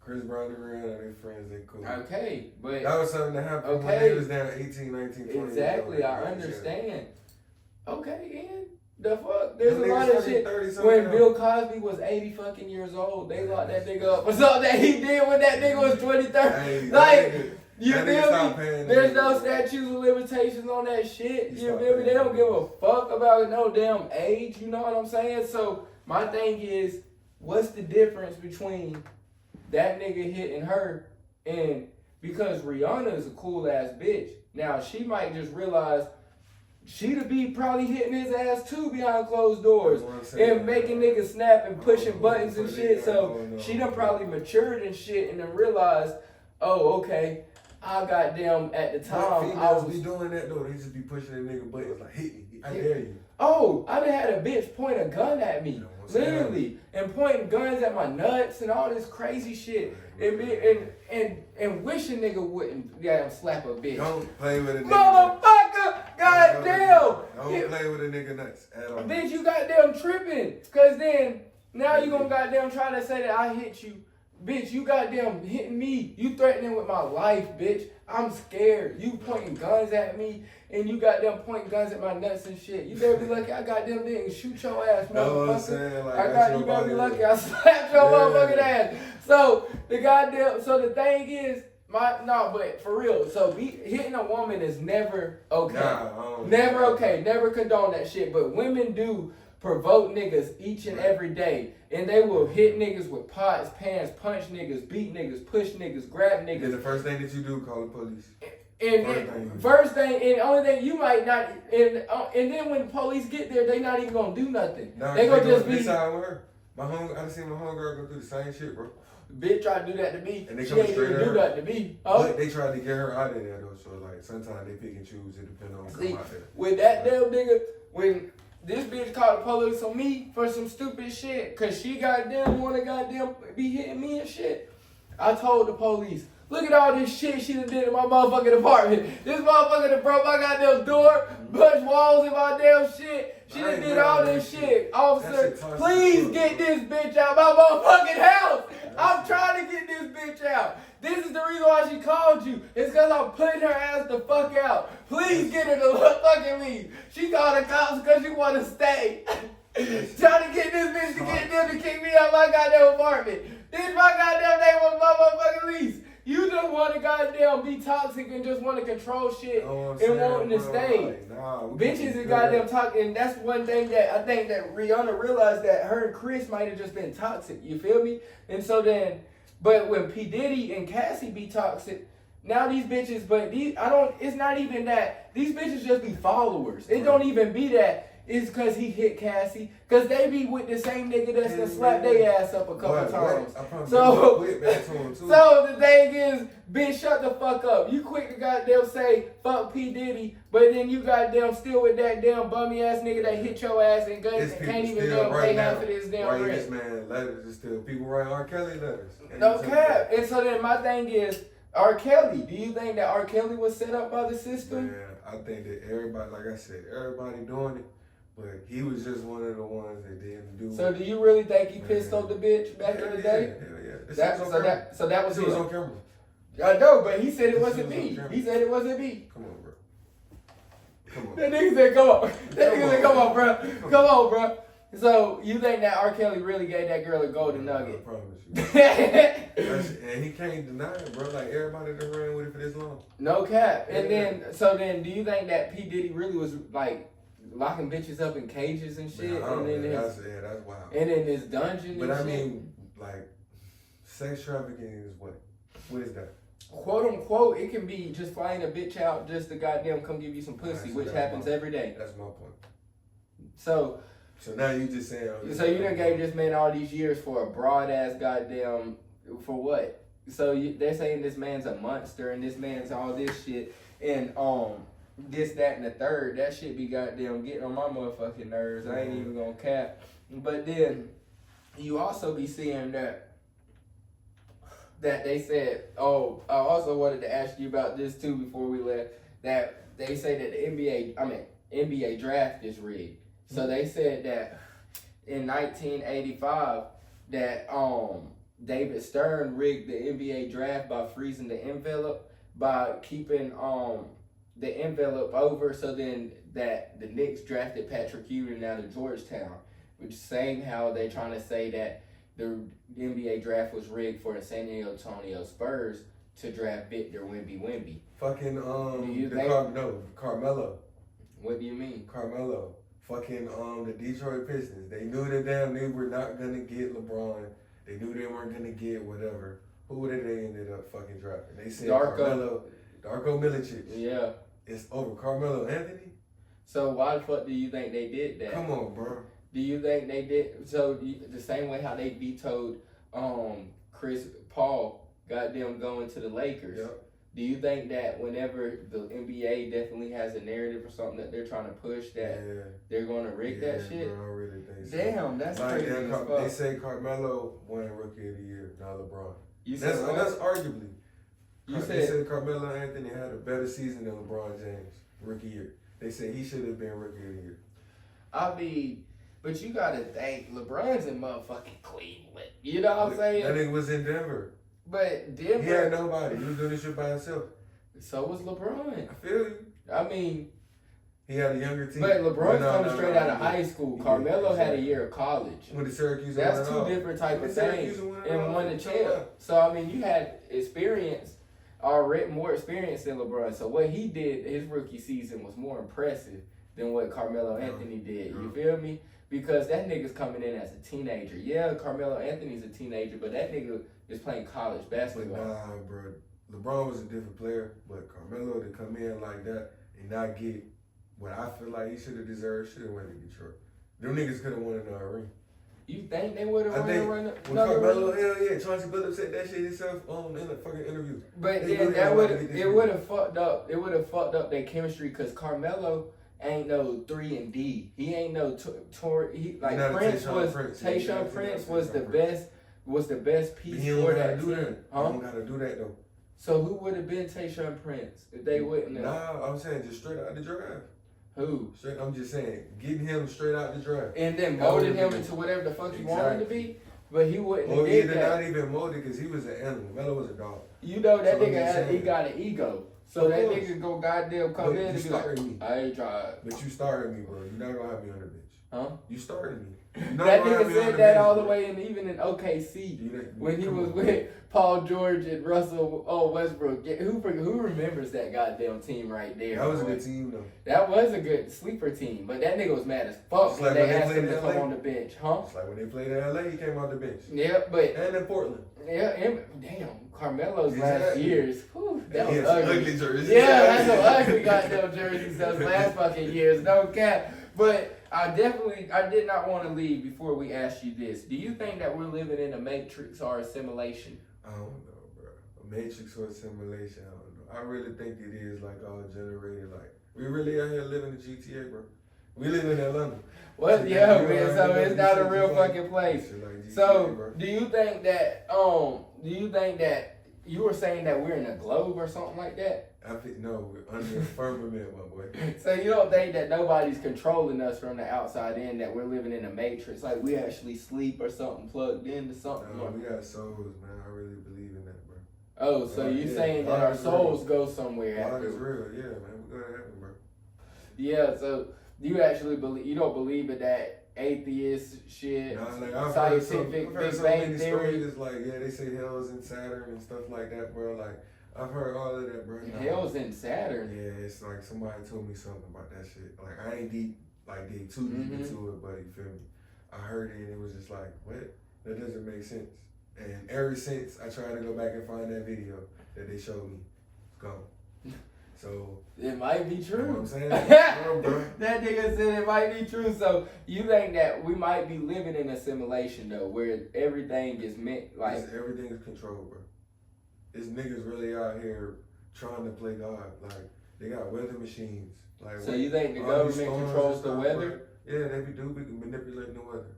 Chris Brown and Rihanna, they friends, they cool. Okay, but that was something that happened when they was down 18, 19, 20. Exactly, I understand. Okay, and the fuck, there's Them a lot niggas of shit. fucking 30-something When now. Bill Cosby was 80 fucking years old, they locked that nigga up for something that he did when that nigga was 20, 30. Hey, Like, you that nigga feel stopped me? paying There's that no nigga. statutes of limitations on that shit. He You stopped feel me? They paying don't that give a fuck about no damn age. You know what I'm saying? So my thing is, what's the difference between that nigga hitting her and because Rihanna is a cool ass bitch. Now she might just realize she'd be probably hitting his ass too behind closed doors and making niggas snap and pushing buttons and shit. So she done probably matured and shit and then realized, oh, okay, I goddamn at the time I Females was be doing that though. They just be pushing a nigga buttons like, hit me. I dare you. Oh, I done had a bitch point a gun at me, You know what I'm literally, and pointing guns at my nuts and all this crazy shit, and wish a nigga wouldn't slap a bitch. Don't play with a nigga. Motherfucker, goddamn. Don't play with a nigga nuts at all. Bitch, you goddamn tripping, cause then now you gonna goddamn try to say that I hit you. Bitch, you goddamn hitting me. You threatening with my life, bitch. I'm scared. You pointing guns at me, and you goddamn pointing guns at my nuts and shit. You better be lucky I goddamn didn't shoot your ass, Know what I'm motherfucker. saying? Like, You better be lucky I slapped your motherfucking ass. So the thing is, but for real, so hitting a woman is never okay. Never okay. Never condone that shit. But women do provoke niggas each and every day. And they will hit niggas with pots, pans, punch niggas, beat niggas, push niggas, grab niggas. And the first thing that you do, call the police. And first thing, and only thing you might not, and then when the police get there, they not even gonna do nothing. Nah, they gonna just be. This how it work. I done seen my homegirl go through the same shit, bro. Bitch tried to do that to me. And they She come ain't straight even at do her. that to me. Oh. But they tried to get her out of there though, so like sometimes they pick and choose. It depends on who come out there. With that damn nigga, when this bitch called the police on me for some stupid shit, cause she goddamn wanna goddamn be hitting me and shit. I told the police, look at all this shit she done did in my motherfucking apartment. This motherfucker done broke my goddamn door, punched walls in my damn shit. She done did all this shit. Officer, please get this bitch out my motherfucking house. I'm trying to get this bitch out. This is the reason why she called you. It's because I'm putting her ass the fuck out. Please get her to fucking leave. She called the cops because she want to stay. Trying to get this bitch to get them to kick me out my goddamn apartment. This is my goddamn name on my motherfucking lease. You just want to goddamn be toxic and just want to control shit and wanting to stay. Bitches is goddamn toxic, and that's one thing that I think that Rihanna realized, that her and Chris might have just been toxic. You feel me? And so then, but when P. Diddy and Cassie be toxic, now these bitches, it's not even that. These bitches just be followers. It don't even be that. It's because he hit Cassie. Because they be with the same nigga that's gonna slap their ass up a couple times. So the thing is, bitch, shut the fuck up. You quick to goddamn say, fuck P. Diddy, but then you goddamn still with that damn bummy ass nigga that hit your ass and can't even pay half of his damn rent. This man letters is still, people write R. Kelly letters. No cap. And so then my thing is, R. Kelly. Do you think that R. Kelly was set up by the system? Man, I think that everybody, like I said, everybody doing it. But he was just one of the ones that didn't do it. So do you really think he pissed on the bitch back in the day? Yeah. So that was he was on camera. I know, but he said it wasn't me. He said it wasn't me. Come on, bro. Come on. That nigga said, come on. That nigga said, come on, bro. Come on, bro. So you think that R. Kelly really gave that girl a golden nugget? I promise you. And he can't deny it, bro. Like, everybody done ran with it for this long. No cap. And then, do you think that P. Diddy really was, like, locking bitches up in cages and shit? Man, that's wild. And in his dungeon but and I shit? mean, like, sex trafficking is what? What is that? Quote unquote, it can be just flying a bitch out just to goddamn come give you some pussy, which happens every day. That's my point. So now you just saying... So you done gave this man all these years for a broad ass goddamn... For what? So they're saying this man's a monster and this man's all this shit and this, that, and the third. That shit be goddamn getting on my motherfucking nerves. I ain't even gonna cap. But then you also be seeing that they said, I also wanted to ask you about this too before we left, that they say that the NBA, NBA draft is rigged. So they said that in 1985 that David Stern rigged the NBA draft by freezing the envelope, by keeping the envelope over, so then that the Knicks drafted Patrick Ewing out of Georgetown, which is saying how they're trying to say that the NBA draft was rigged for the San Antonio Spurs to draft Victor Wemby. Fucking Carmelo. What do you mean? Carmelo. Fucking the Detroit Pistons. They knew that they were not gonna get LeBron. They knew they weren't gonna get whatever. Who did they ended up fucking drafting? They said Darko Milicic. Yeah. It's over Carmelo Anthony. So why the fuck do you think they did that? Come on, bro. Do you think they did the same way how they vetoed Chris Paul goddamn going to the Lakers? Yep. Do you think that whenever the NBA definitely has a narrative or something that they're trying to push that they're going to rig that shit? Bro, I really think so. Damn, that's like crazy as fuck. They say Carmelo won Rookie of the Year, not LeBron. That's arguably. They said Carmelo Anthony had a better season than LeBron James, Rookie Year. They said he should have been Rookie of the Year. I mean, but you gotta think LeBron's in motherfucking Cleveland. You know what I'm saying? That nigga was in Denver. But Denver, he had nobody. He was doing this shit by himself. So was LeBron. I feel you. I mean, he had a younger team. But LeBron's coming straight out of high school. Carmelo had a year of college. With the Syracuse, that's two different type of things. And won the champ. So I mean, you had experience, already more experience than LeBron. So what he did his rookie season was more impressive than what Carmelo Anthony did. You feel me? Because that nigga's coming in as a teenager. Yeah, Carmelo Anthony's a teenager, but that nigga is playing college basketball. But nah, bro. LeBron was a different player, but Carmelo to come in like that and not get what I feel like he should have deserved, should have went to Detroit. Them niggas could have won another ring. You think they would have run when Carmelo, hell yeah, Chauncey Billups said that shit himself in a fucking interview. But then that would have fucked up. It would have fucked up their chemistry because Carmelo ain't no 3-and-D. He ain't no Tayshaun Prince was the best. Was the best piece for that team. He don't gotta do that though. So who would have been Tayshaun Prince if they wouldn't have? Nah, I'm saying just straight out the draft. Who? I'm just saying, getting him straight out the draft. And then molded him into whatever the fuck he wanted to be. But he wouldn't have did that. Not even molded because he was an animal. Melo was a dog. You know that nigga he got an ego. So that nigga go goddamn come in and be like, I ain't tried. But you started me, bro. You're not gonna have me on the bench. Huh? You started me. That nigga said that all the way even in OKC when he was with Paul George and Russell Westbrook. Who remembers that goddamn team right there? That was a good team though. That was a good sleeper team, but that nigga was mad as fuck when they asked him to come on the bench, huh? It's like when they played in LA, he came off the bench. Yeah, but and in Portland. Yeah, damn, Carmelo's last years. Whew, that was ugly jerseys. Yeah, that's some ugly goddamn jerseys those last fucking years. No cap. But I did not want to leave before we asked you this. Do you think that we're living in a matrix or a simulation? I don't know, bro. A matrix or a simulation, I don't know. I really think it is like all generated. Like, we really out here living in GTA, bro. We live in Atlanta. Well, yeah, man. So it's not a real fucking place. Like GTA, so, bro. Do you think that you were saying that we're in a globe or something like that? I think no, we're under a firmament, my boy. So you don't think that nobody's controlling us from the outside in, that we're living in a matrix, like we actually sleep or something plugged into something? No, we got souls, man. I really believe in that, bro. Oh, so you saying that our souls go somewhere? God is real, yeah, man. We go to heaven, bro. Yeah, so you actually believe? You don't believe in that atheist shit? Nah, like I've scientific heard Big Bang theory. It's like, yeah, they say hell's in Saturn and stuff like that, bro. Like, I've heard all of that, bro. Hell's in Saturn. Yeah, it's like somebody told me something about that shit. Like, I ain't dig too deep into it, but you feel me? I heard it and it was just like, what? That doesn't make sense. And ever since I tried to go back and find that video that they showed me, it's gone. So it might be true. You know what I'm saying? That nigga said it might be true. So you think that we might be living in a simulation though, where everything is meant like everything is controlled, bro. These niggas really out here trying to play God. Like they got weather machines. Like so you think the government controls the weather? Bro. Yeah, they be manipulating the weather.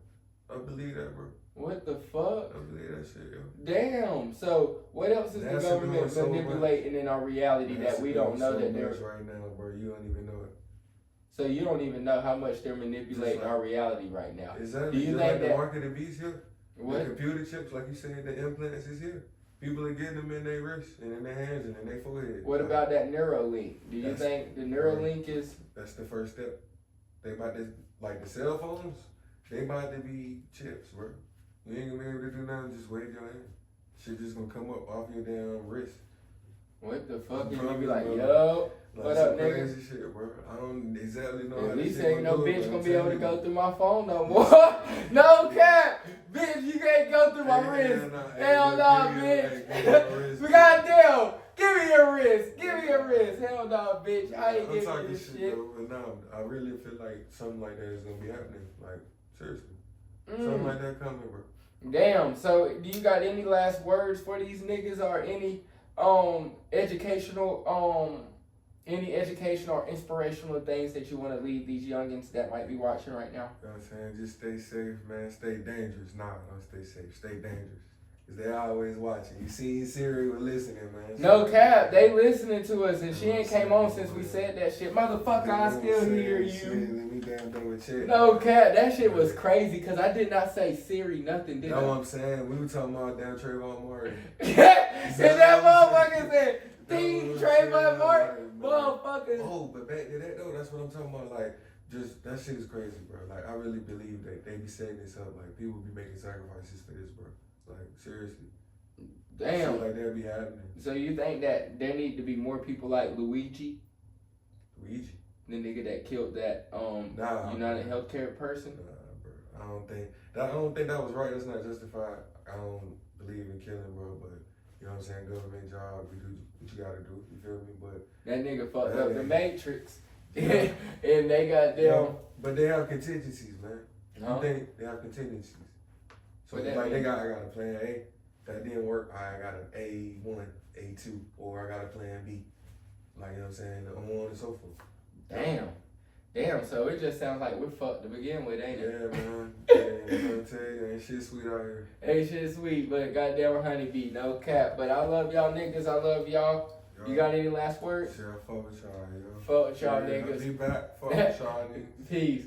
I believe that, bro. What the fuck? I believe that shit, yo. Damn. So what else is the government manipulating in our reality that we don't know that they're right now, bro? You don't even know it. So you don't even know how much they're manipulating our reality right now. Exactly. Do you just think like that the market of beats here? what? The computer chips, like you said, the implants is here. People are getting them in their wrists and in their hands and in their forehead. What about that Neuralink? Do you think the Neuralink is? That's the first step. They about to, like the cell phones, they about to be chips, bro. You ain't gonna be able to do nothing, just wave your hand. Shit just gonna come up off your damn wrist. What the fuck? And you Probably be like, gonna- yo, Like what some up, nigga? crazy shit, bro. I don't exactly know how At this least shit ain't no do it, bitch but gonna I'm be able to telling go you. through my phone no more. No cap, bitch, you can't go through my wrist. Hell no, bitch. We goddamn. Give me your wrist. Give me your wrist. Hell no, bitch. I ain't I'm giving talking you this shit, shit. though, but now I really feel like something like that is gonna be happening. Like seriously, something like that coming, bro. Damn. So, do you got any last words for these niggas or any educational or inspirational things that you want to leave these youngins that might be watching right now? You know what I'm saying? Just stay safe, man. Stay dangerous. Nah, don't stay safe. Stay dangerous. Cause they always watching. You see Siri was listening, man. No cap, they listening to us and she ain't came on since we said that shit. Motherfucker, I still hear you. No cap, that shit was crazy because I did not say Siri nothing, did That's what I? I'm saying. We were talking about damn Trayvon Martin. And that motherfucker said, Ding, Trayvon Martin, motherfucker. Oh, but back to that though, that's what I'm talking about. Like, just that shit is crazy, bro. Like, I really believe that they be setting this up. Like, people be making sacrifices for this, bro. Like, seriously. Damn. Shit like that be happening. So you think that there need to be more people like Luigi, Luigi? the nigga that killed that United Healthcare person? Nah, bro. I don't think that was right. That's not justified. I don't believe in killing, bro. But you know what I'm saying? Government job, you do what you gotta do. You feel me? But That nigga fucked up the Matrix, and they got them. But they have contingencies, man. Huh? They have contingencies. So What it's that like mean? I got a plan A. That didn't work. I got an A1, A2, or I got a plan B. Like, you know what I'm saying? On and so forth. Damn. So it just sounds like we're fucked to begin with, ain't it? Yeah, man. Yeah, I'm gonna tell you, ain't shit sweet out here. Ain't shit sweet, but goddamn honeybee, no cap. But I love y'all niggas. I love y'all. You got any last words? Shit, I fuck with y'all, yo. Fuck with y'all I'll niggas. be back. Fuck with y'all niggas. Peace.